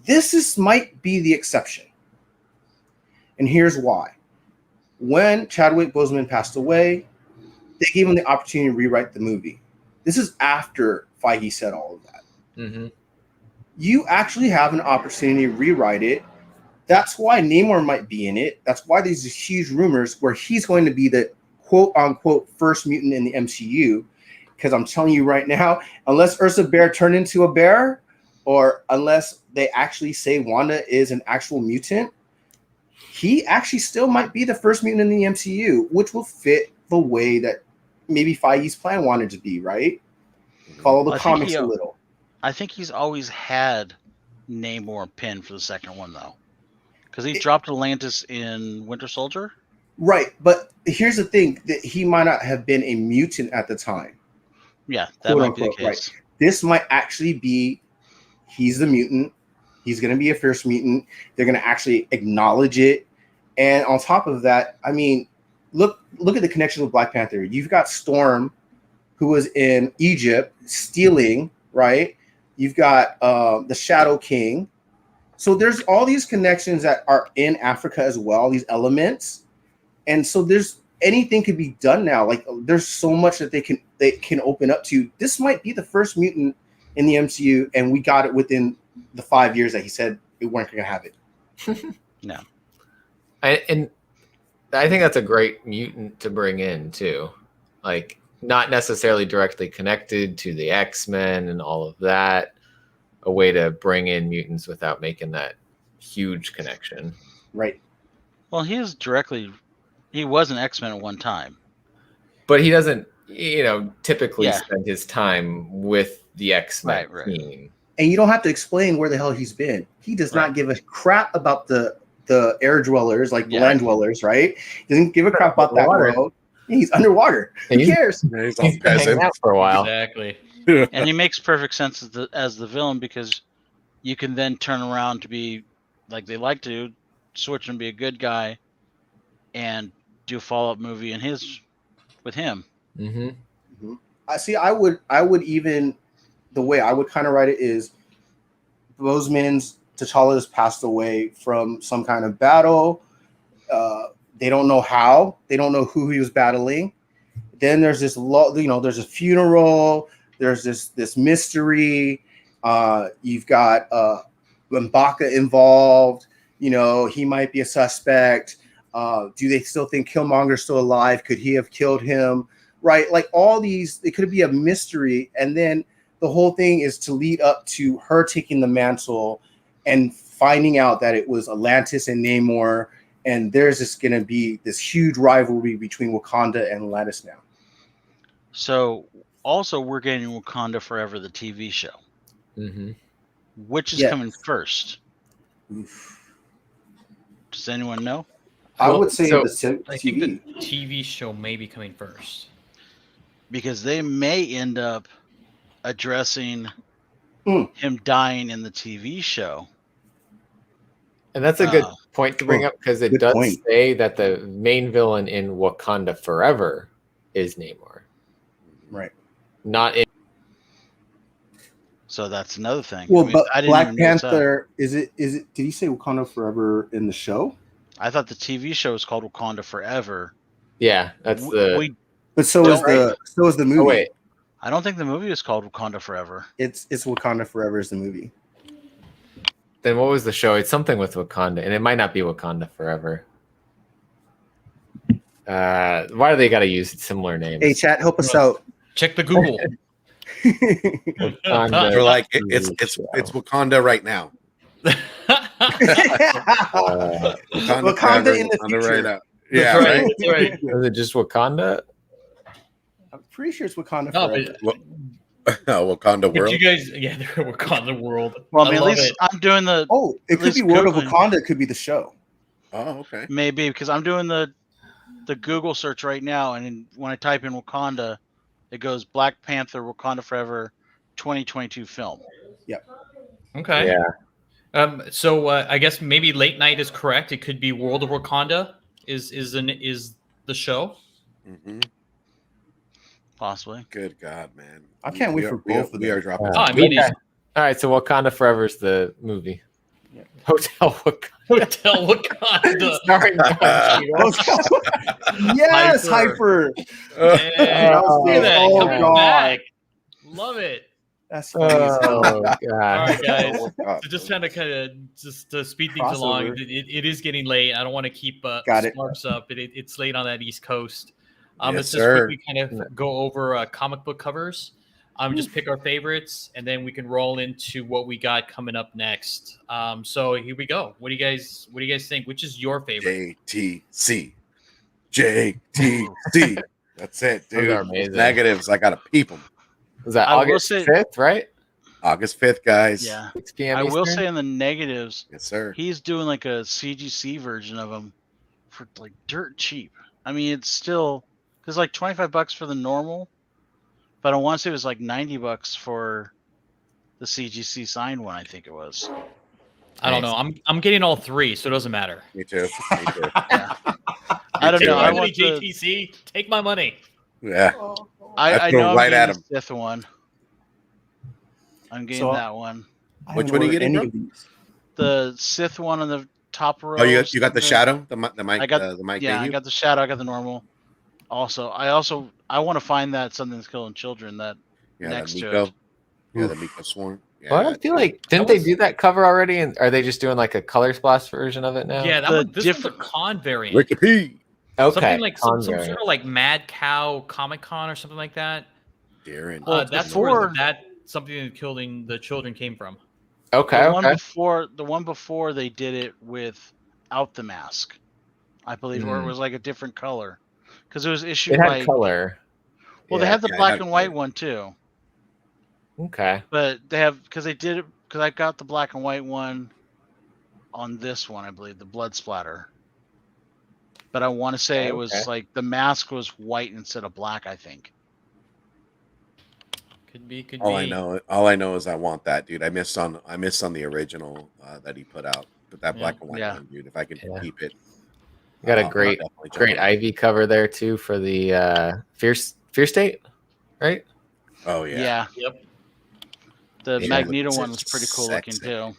This might be the exception. And here's why. When Chadwick Boseman passed away, they gave him the opportunity to rewrite the movie. This is after Feige said all of that. Mm-hmm. You actually have an opportunity to rewrite it. That's why Namor might be in it. That's why there's these huge rumors where he's going to be the quote-unquote first mutant in the MCU. Because I'm telling you right now, unless Ursa Bear turned into a bear, or unless they actually say Wanda is an actual mutant, he actually still might be the first mutant in the MCU, which will fit the way that maybe Feige's plan wanted to be, right? Follow the comics a little. I think he's always had Namor pinned for the second one, though. Because he dropped Atlantis in Winter Soldier? Right, but here's the thing, that he might not have been a mutant at the time. Yeah, that might be the case. Right. This might actually be, he's the mutant. He's going to be a first mutant. They're going to actually acknowledge it. And on top of that, I mean, look at the connection with Black Panther. You've got Storm, who was in Egypt, stealing, right? You've got the Shadow King. So there's all these connections that are in Africa as well, these elements. And so there's anything could be done now. Like there's so much that they can open up to. This might be the first mutant in the MCU, and we got it within the 5 years that he said we weren't going to have it. No. And I think that's a great mutant to bring in too. Like not necessarily directly connected to the X-Men and all of that. A way to bring in mutants without making that huge connection. Right. Well, he was an X-Men at one time. But he doesn't, typically spend his time with the X-Men team. And you don't have to explain where the hell he's been. He does not give a crap about the air dwellers, like the land dwellers, right? He doesn't give a crap about that world. He's underwater. Who cares? He's been hanging out for a while. Exactly. And he makes perfect sense as the villain, because you can then turn around to be like they like to switch and be a good guy and do a follow-up movie with him. Mm-hmm. Mm-hmm. I would even, the way I would kind of write it is Boseman's T'Challa has passed away from some kind of battle. They don't know how. They don't know who he was battling. Then there's this there's a funeral. There's this mystery. You've got M'Baka involved. He might be a suspect. Do they still think Killmonger's still alive? Could he have killed him? Right? Like all these, it could be a mystery. And then the whole thing is to lead up to her taking the mantle and finding out that it was Atlantis and Namor. And there's just going to be this huge rivalry between Wakanda and Atlantis now. So also we're getting Wakanda Forever, the TV show. Mm-hmm. Which is coming first? Oof. Does anyone know? I would say the I TV. think the TV show may be coming first. Because they may end up addressing him dying in the TV show. And that's a good point to bring up, because it does say that the main villain in Wakanda Forever is Namor. Right. Not in. So that's another thing. Well, but Black Panther, is it? Did you say Wakanda Forever in the show? I thought the TV show was called Wakanda Forever. Yeah, that's But so is the movie. Oh, wait. I don't think the movie is called Wakanda Forever. It's Wakanda Forever is the movie. Then what was the show? It's something with Wakanda, and it might not be Wakanda Forever. Why do they got to use similar names? Hey, chat, help us out. Check the Google. Wakanda They're like it's Wakanda right now. Wakanda in the Wakanda future. right now. Yeah, right. That's right. Is it just Wakanda? I'm pretty sure it's Wakanda No, Forever. Wakanda But world. you guys, yeah, they're Wakanda world. Well, I mean, at love least it. I'm doing the Oh, it At could be least World of Googling. Wakanda. It could be the show. Oh, okay. maybe because I'm doing the Google search right now, and when I type in Wakanda, it goes Black Panther Wakanda Forever 2022 film. Okay. Yeah. So I guess maybe Late Night is correct. It could be World of Wakanda is the show. Mm-hmm. Possibly. Good God, man! I can't wait for both of We them. are dropping. Oh, I mean, Okay. All right, so Wakanda Forever is the movie. Yeah. Hotel Wakanda. Hotel Wakanda. Starring Don Cheadle. Yes, Hyper. Hyper. Hey, Oh, look at that. oh, Coming God. back. Love it. That's funny as hell. Oh All god. right, guys. Oh, So just trying to just to speed things along. Crossover. It is getting late. I don't want to keep Got it. Sparks up. It's late on that East Coast. Yes, Let's just sir. quickly kind of go over comic book covers. Just pick our favorites, and then we can roll into what we got coming up next. So here we go. What do you guys think? Which is your favorite? JTC. JTC. That's it, Those dude. are amazing. Negatives. I gotta peep them. Was that I will August say- 5th, right? August 5th, guys. Yeah. 6 p.m. I will Eastern? say in the negatives, Yes, sir. he's doing like a CGC version of them for like dirt cheap. I mean, it's still because like $25 for the normal, but I want to say it was like $90 for the CGC signed one. I think it was. I don't know. I'm getting all three, so it doesn't matter. Me too. Me too. Yeah. I don't Take know. my I money, want the, JTC. Take my money. Yeah. I threw know I'm right getting at the him. fifth one. I'm getting So- that one. I Which haven't one are you ordered getting, any bro? of these. The Sith one on the top row. Oh, you got the something. shadow, the mic, I got- the mic. Yeah, I Mayhew? got the shadow. I got the normal. I want to find that Something That's Killing Children. That Yeah, next the to Miko. it. Yeah, the Miko Swarm. Yeah, Well, I feel like didn't That they was- do that cover already? And are they just doing like a color splash version of it now? Yeah, that The one. This different- one's a con variant. Ricky P. Okay. Something like some Conjuring. sort of like Mad Cow Comic Con or something like that. Darren. Well, That's where before- that something that killing the children came from. Okay. the Okay. one before they did it without the mask, I believe, or it Hmm. was like a different color, because it was issued It had like. color. Well, they Yeah. had the Yeah, it black had and white color. one too, Okay. but they have because they did it because I got the black and white one on this one, I believe, the blood splatter. But I want to say it was Okay. like the mask was white instead of black. I think. Could be. All I know is I want that, dude. I missed on the original that he put out, but that Yeah. black and white Yeah. one, dude. If I can Yeah. keep it, You got a I'll great definitely jump great on it. Ivy cover there too for the Fear State, right? Oh yeah. Yeah. Yep. The Yeah, Magneto looks one was pretty cool looking sexy. too.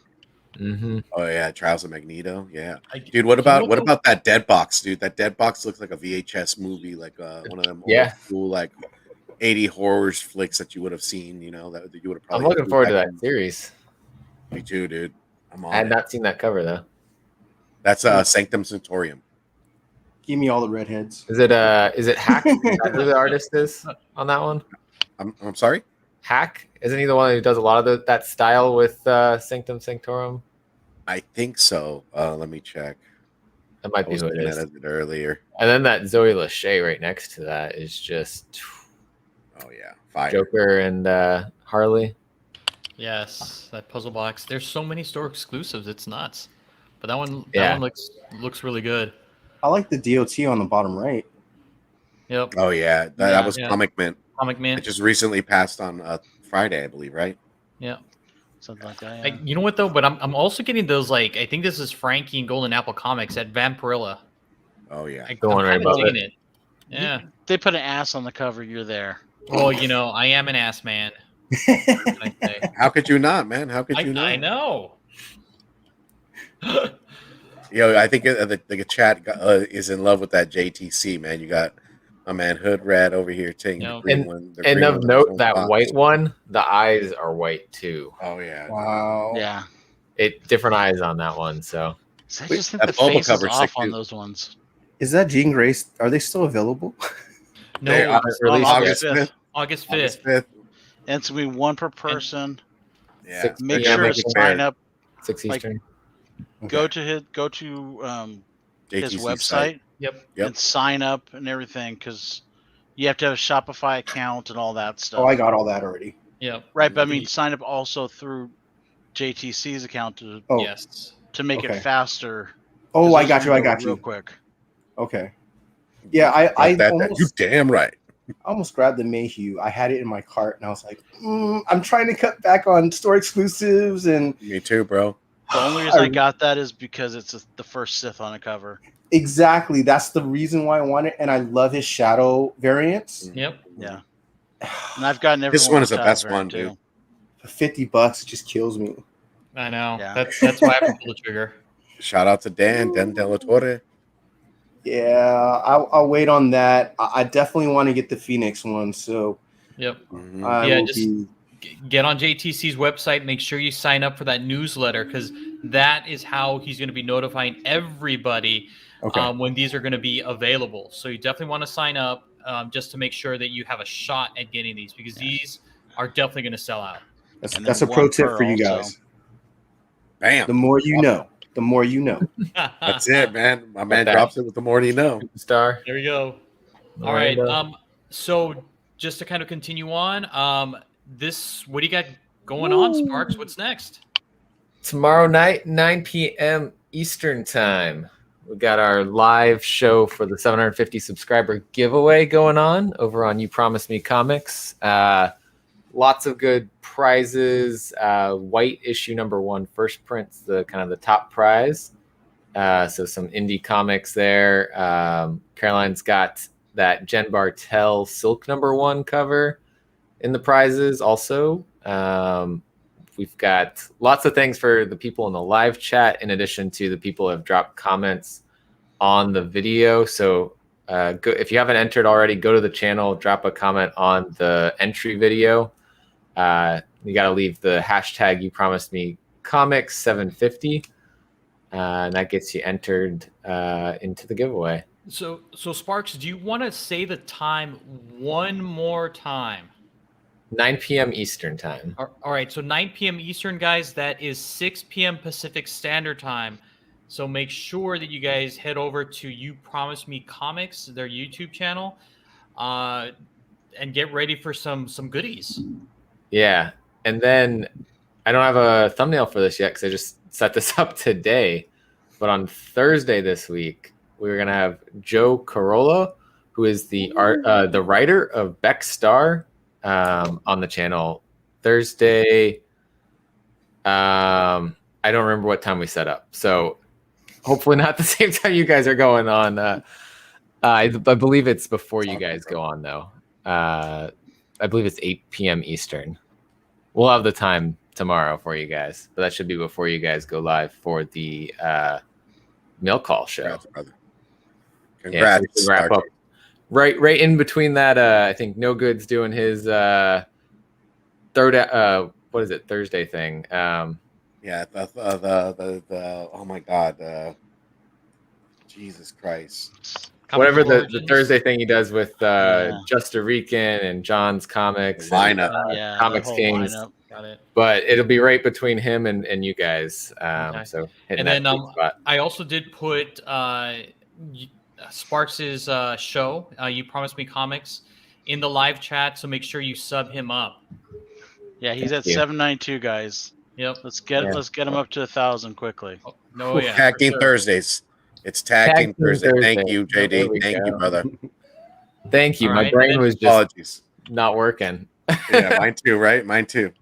Mm-hmm. Oh yeah. Trials of Magneto. Yeah. I- Dude, what you about know what what- about that Dead Box, dude? That Dead Box looks like a VHS movie, like one of them old Yeah. school like 80 horrors flicks that you would have seen. You know that you would have I'm probably. looking forward to that series. Me too, dude. I'm on I had it. not seen that cover though. That's Sanctum Sanctorium. Give me all the redheads. Is it Hack? Is that who the artist is on that one? I'm sorry. Hack? Isn't he the one who does a lot of that style with Sanctum Sanctorum? I think so. Let me check. That I might be was who it looking is. at it earlier. And then that Zoe Lachey right next to that is just Oh yeah, fire. Joker and Harley. Yes, that puzzle box. There's so many store exclusives. It's nuts. But that one Yeah. looks really good. I like the DOT on the bottom right. Yep. Oh yeah, that Yeah, was yeah. Comic Mint. Comic Man. It just recently passed on Friday, I believe, right? Yeah. Something like that. Yeah. You know what though? But I'm also getting those like I think this is Frankie and Golden Apple Comics at Vampirilla. Oh yeah. I'm Going right kinda above digging it. it. Yeah. They put an ass on the cover. You're there. Well, you know, I am an ass man. What can I say? How could you not, man? How could you not? I know. Yo, I think the chat is in love with that JTC, man. You got My man Hood Rat over here taking the green one. The and green of one note, that box. white one, the eyes are white too. Oh yeah. Wow. Yeah. Different eyes on that one. So I just think that the Boba face is cover's off sick, on too. those ones. Is that Jean Grace? Are they still available? No, They are it's released August yet. 5th. August 5th. August 5th. And it's going to be one per person. Yeah. 6 Make p.m. sure to Eastern. sign up. 6 Like, Eastern. Go to his JTC website site. Yep. and sign up and everything, because you have to have a Shopify account and all that stuff. Oh, I got all that already. Yep. Right, but I mean, sign up also through JTC's account to Yes. make it Okay. faster. Oh, 'cause I those got you. will I go got real you. quick. Okay. Yeah, I You almost damn right. grabbed the Mayhew. I had it in my cart, and I was like, I'm trying to cut back on store exclusives. And Me too, bro. The only reason I got that is because it's the first Sith on the cover. Exactly. That's the reason why I want it, and I love his shadow variants. Yep. Yeah. And I've gotten every This one is the with best variant one, dude. too. For $50, it just kills me. I know. Yeah. That's why I pulled the trigger. Shout out to Dan Della Torre. Yeah, I'll wait on that. I definitely want to get the Phoenix one, so Yep. I Yeah, will just be. get on JTC's website. Make sure you sign up for that newsletter, because that is how he's going to be notifying everybody when these are going to be available. So you definitely want to sign up just to make sure that you have a shot at getting these, because these are definitely going to sell out. That's a pro tip for you guys. Bam. The more you know. The more you know. That's it, man. My man drops it with the more you know. Star. There we go. All right. So just to kind of continue on, what do you got going on, Sparks? What's next? Tomorrow night, 9 p.m. Eastern time. We got our live show for the 750 subscriber giveaway going on over on You Promised Me Comics. Lots of good prizes. White issue #1 first print's the kind of the top prize. So some indie comics there. Caroline's got that Jen Bartel Silk #1 cover in the prizes also. We've got lots of things for the people in the live chat, in addition to the people who have dropped comments on the video. So if you haven't entered already, go to the channel, drop a comment on the entry video. You got to leave the hashtag You Promised Me Comics 750. And that gets you entered into the giveaway. So Sparks, do you want to say the time one more time? 9 p.m. Eastern time. All right, so 9 p.m. Eastern, guys, that is 6 p.m. Pacific Standard Time. So make sure that you guys head over to You Promised Me Comics, their YouTube channel, and get ready for some goodies. Yeah, and then I don't have a thumbnail for this yet because I just set this up today. But on Thursday this week, we're gonna have Joe Carolla, who is the writer of Beck Star, on the channel. Thursday, I don't remember what time we set up, so hopefully not the same time you guys are going on. I believe it's before you guys go on, though. I believe it's 8 p.m. Eastern. We'll have the time tomorrow for you guys, but that should be before you guys go live for the mail call show. Congrats, brother. Congrats. Yeah, so wrap up right in between that. I think No Good's doing his Thursday thing. Yeah, the oh my God, Jesus Christ. Whatever the Thursday thing he does with Just a Rican and John's Comics, lineup, Comics Kings. Lineup. Got it. But it'll be right between him and you guys. Okay. So and then I also did put Sparks's show, You Promised Me Comics, in the live chat. So make sure you sub him up. Yeah, he's at 792, guys. Yep. Let's get him up to 1,000 quickly. Tag Team Thursdays. It's Tag Team Thursday. Thank you, JD. Thank you, brother. Thank you. My brain was just not working. Yeah, mine too, right? Mine too.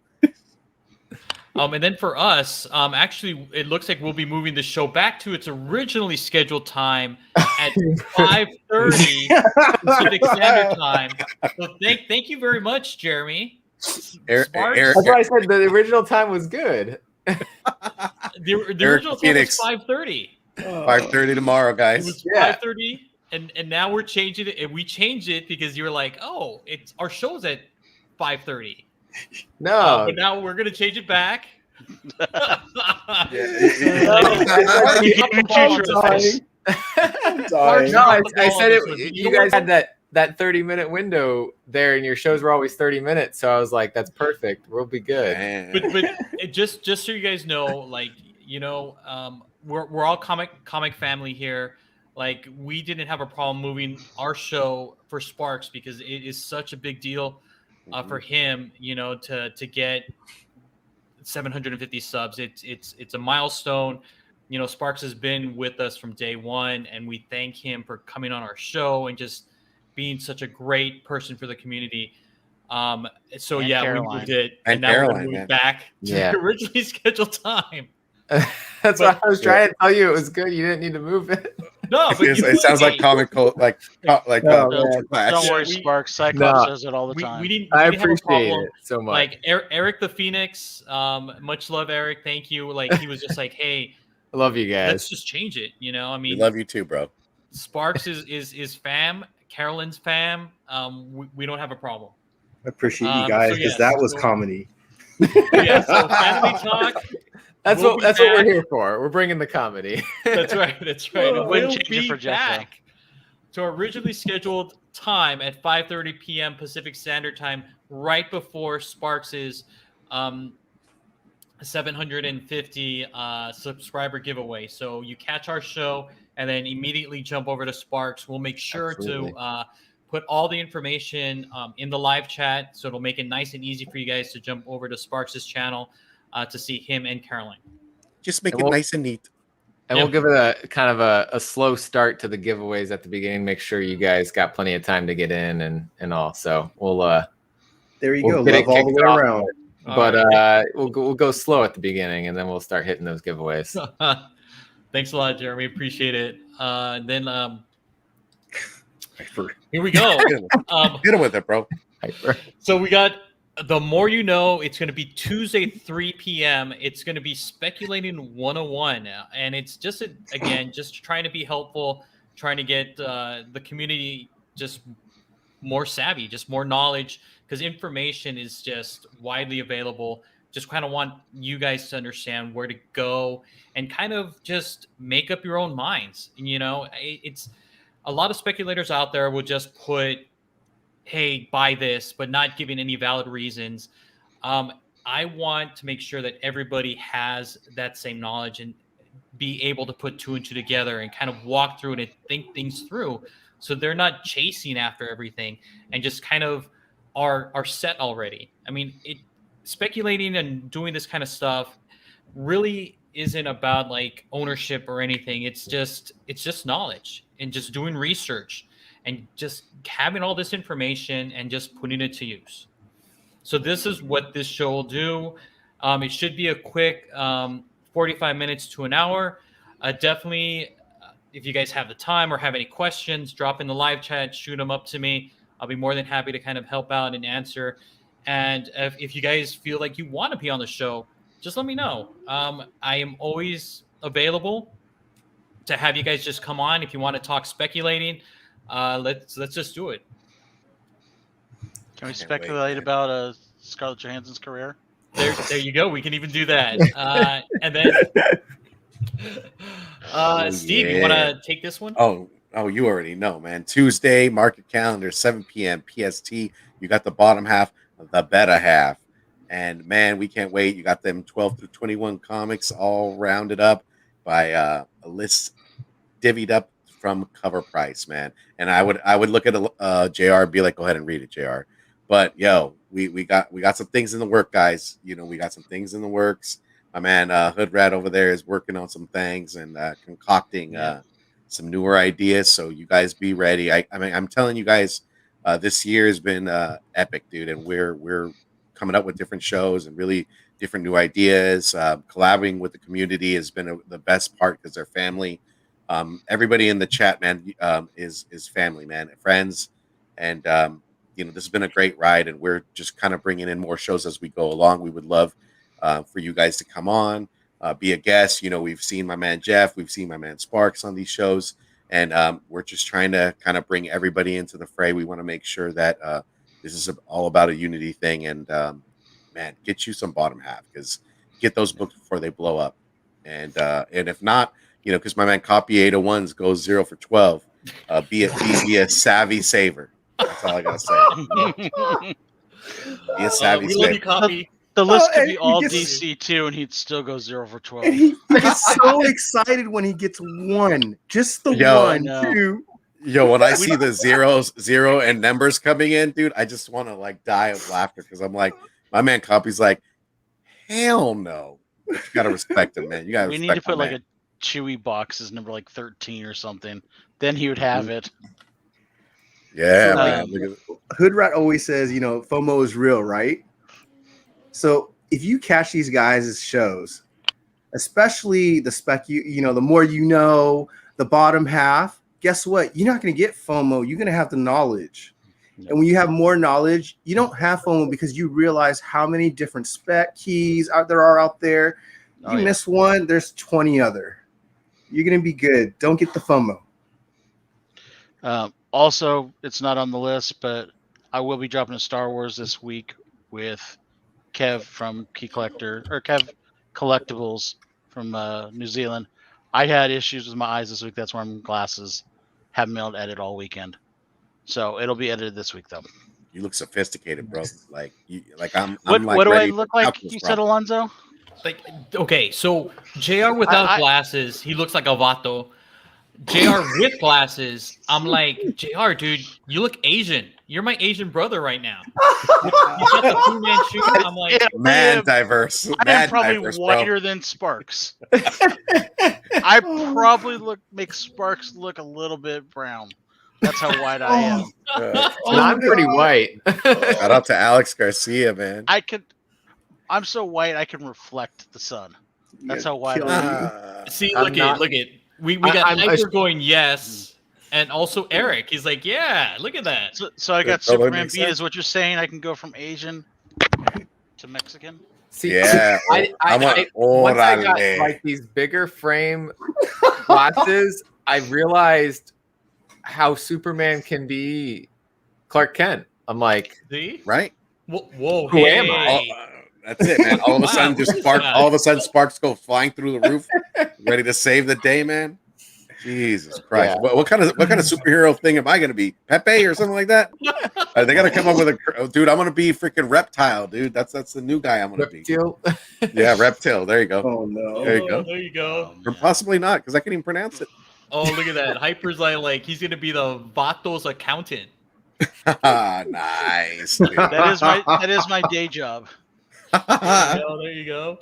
And then for us, actually, it looks like we'll be moving the show back to its originally scheduled time at 5:30 Pacific Standard Time. So thank you very much, Jeremy. That's why I said the original time was good. The original time was 5:30. 5:30 tomorrow, guys. It was 5:30. and now we're changing it, and we changed it because you were like, oh, it's our show's at 5:30. No, but now we're gonna change it back. I said it. You guys had that 30-minute window there, and your shows were always 30 minutes. So I was like, that's perfect. We'll be good. But just so you guys know, like, we're all comic family here. Like, we didn't have a problem moving our show for Sparks because it is such a big deal for him, to get 750 subs. It's a milestone. Sparks has been with us from day one, and we thank him for coming on our show and just being such a great person for the community. So and yeah, Caroline. We moved it, and now Caroline, we're moving back to the originally scheduled time. That's what I was trying to tell you. It was good. You didn't need to move it. No, but it sounds like comic code, like don't worry, Sparks. Cyclops does it all the time. I appreciate it so much. Like Eric the Phoenix, much love, Eric. Thank you. Like, he was just like, hey, I love you guys. Let's just change it. I mean, we love you too, bro. Sparks is fam. Carolyn's fam. We don't have a problem. I appreciate you guys because that was comedy. Yeah, so family talk. That's what we're here for. We're bringing the comedy. That's right. We'll be back to our originally scheduled time at 5:30 p.m. Pacific Standard Time, right before Sparks's 750 subscriber giveaway. So you catch our show and then immediately jump over to Sparks. We'll make sure to put all the information in the live chat, so it'll make it nice and easy for you guys to jump over to Sparks' channel to see him and Caroline. Just make it nice and neat. And we'll give it a kind of a slow start to the giveaways at the beginning. Make sure you guys got plenty of time to get in and all. So we'll there you go. Love all the way around. But we'll go slow at the beginning, and then we'll start hitting those giveaways. Thanks a lot, Jeremy. Appreciate it. Then here we go. Get him with it, bro. So we got The More You Know. It's going to be Tuesday, 3 p.m. It's going to be Speculating 101. And it's just, just trying to be helpful, trying to get the community just more savvy, just more knowledge, because information is just widely available. Just kind of want you guys to understand where to go and kind of just make up your own minds. It's a lot of speculators out there will just put, hey, buy this, but not giving any valid reasons. I want to make sure that everybody has that same knowledge and be able to put two and two together and kind of walk through it and think things through, so they're not chasing after everything and just kind of are set already. I mean, speculating and doing this kind of stuff really isn't about like ownership or anything. It's just knowledge and just doing research and just having all this information and just putting it to use. So this is what this show will do. It should be a quick 45 minutes to an hour. Definitely, if you guys have the time or have any questions, drop in the live chat, shoot them up to me. I'll be more than happy to kind of help out and answer. And if you guys feel like you want to be on the show, just let me know. I am always available to have you guys just come on. If you want to talk speculating, let's just do it. Can we speculate about Scarlett Johansson's career? There you go. We can even do that. And then, Steve, you want to take this one? Oh, you already know, man. Tuesday, mark your calendar, 7 p.m. PST. You got the bottom half, the better half. And, man, we can't wait. You got them 12 through 21 comics all rounded up by a list divvied up from cover price, man. And I would look at JR and be like, go ahead and read it, JR. But, yo, we got some things in the work, guys. We got some things in the works. My man Hood Rat over there is working on some things and concocting some newer ideas. So you guys be ready. I mean, I'm telling you guys, this year has been epic, dude. And we're coming up with different shows and really different new ideas. Collaborating with the community has been the best part because they're family. Everybody in the chat, man, is family, man, friends. And, this has been a great ride. And we're just kind of bringing in more shows as we go along. We would love for you guys to come on, be a guest. We've seen my man Jeff. We've seen my man Sparks on these shows. and we're just trying to kind of bring everybody into the fray. We want to make sure that this is all about a unity thing, and man, get you some bottom half, because get those books before they blow up, and if not, because my man Copy 801s goes 0 for 12. Be a savvy saver. That's all I gotta say. Be a savvy we love saver. you, Copy. The list could and be all he gets- DC too, and he'd still go 0 for 12. And he gets so excited when he gets one, just the one, no. too. Yo, when I see the zero and numbers coming in, dude, I just want to like die of laughter, because I'm like, my man Copy's like, hell no. But you gotta respect him, man. You gotta. We need respect to put my like man. a Chewy box as number like 13 or something. Then he would have it. Yeah, Um, man. Look at Hood Rat always says, FOMO is real, right? So if you catch these guys' shows, especially the spec, the more the bottom half, guess what? You're not going to get FOMO. You're going to have the knowledge. And when you have more knowledge, you don't have FOMO, because you realize how many different spec keys there are out there. You miss one, there's 20 other. You're going to be good. Don't get the FOMO. Also, it's not on the list, but I will be dropping a Star Wars this week with Kev from Kev Collectibles from New Zealand. I had issues with my eyes this week. That's why I'm wearing glasses. Haven't been able to edit all weekend. So it'll be edited this week, though. You look sophisticated, bro. I'm What like do I ready look for like? calculus You said, problem. Alonzo? Like, okay, so JR without glasses, he looks like a vato. JR with glasses, I'm like, JR, dude, you look Asian. You're my Asian brother right now. You got the Fu Manchu. I'm like, Man diverse. I am Man probably diverse, bro. whiter than Sparks. I probably make Sparks look a little bit brown. That's how white I am. And I'm pretty white. Shout out to Alex Garcia, man. I'm so white I can reflect the sun. That's how white kill I am. you. see, I'm look not- at. We got I'm Hyper going yes, and also Eric. He's like, yeah, look at that. So I got That totally Superman makes beat, sense. is what you're saying? I can go from Asian to Mexican? See, Yeah. once I got Orale. like these bigger frame glasses, I realized how Superman can be Clark Kent. I'm like, See? Right? Whoa, Who am I? hey. That's it, man. All of a sudden, Wow, just look at all that. of a sudden, sparks go flying through the roof, ready to save the day, man. Jesus Christ! Yeah. What kind of superhero thing am I going to be? Pepe or something like that? They got to come up with dude. I'm going to be freaking Reptile, dude. That's the new guy I'm going to be. Reptile. Yeah, Reptile. There you go. Oh, no. There you go. There you go. Or possibly not, because I can't even pronounce it. Oh, look at that. Hyper's like he's gonna be the Vato's accountant. Nice. Dude. That is my day job. There you go.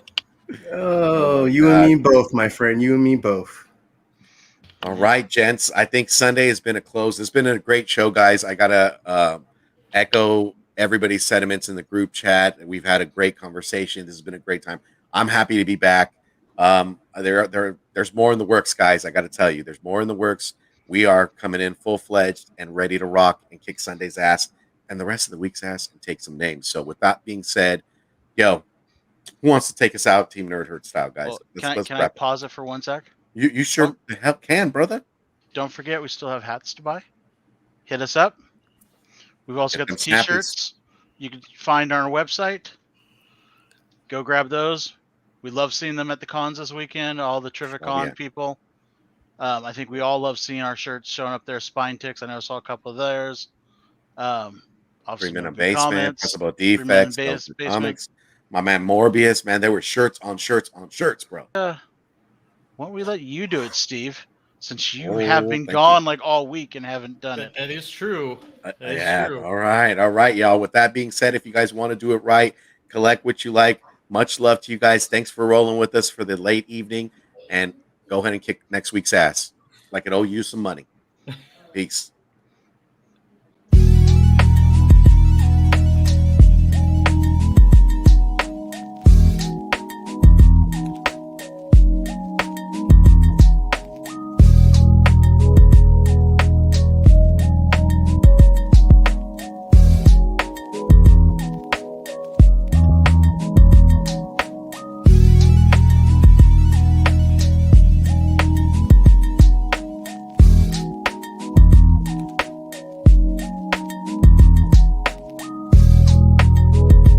Oh, you and me both, my friend. You and me both. All right, gents. I think Sunday has been a close. It's been a great show, guys. I gotta echo everybody's sentiments in the group chat. We've had a great conversation. This has been a great time. I'm happy to be back. There's more in the works, guys. I got to tell you, there's more in the works. We are coming in full-fledged and ready to rock and kick Sunday's ass and the rest of the week's ass and take some names. So with that being said, yo, who wants to take us out, Team Nerd Herd style, guys? Well, can I pause it for 1 sec? You sure the hell can, brother? Don't forget, we still have hats to buy. Hit us up. We've also Get got the them t-shirts you can find on our website. Go grab those. We love seeing them at the cons this weekend, all the Trificon people. I think we all love seeing our shirts showing up there. Spine Ticks, I know I saw a couple of theirs. Three Men in Basement, Principal Defects, Defects, Comics. My man Morbius, man, there were shirts on shirts on shirts, bro. Why don't we let you do it, Steve? Since you Oh, have been thank gone like all week and haven't done it. That is true. That is Yeah, true. all right, y'all. With that being said, if you guys want to do it right, collect what you like. Much love to you guys. Thanks for rolling with us for the late evening, and go ahead and kick next week's ass like it owe you some money. Peace.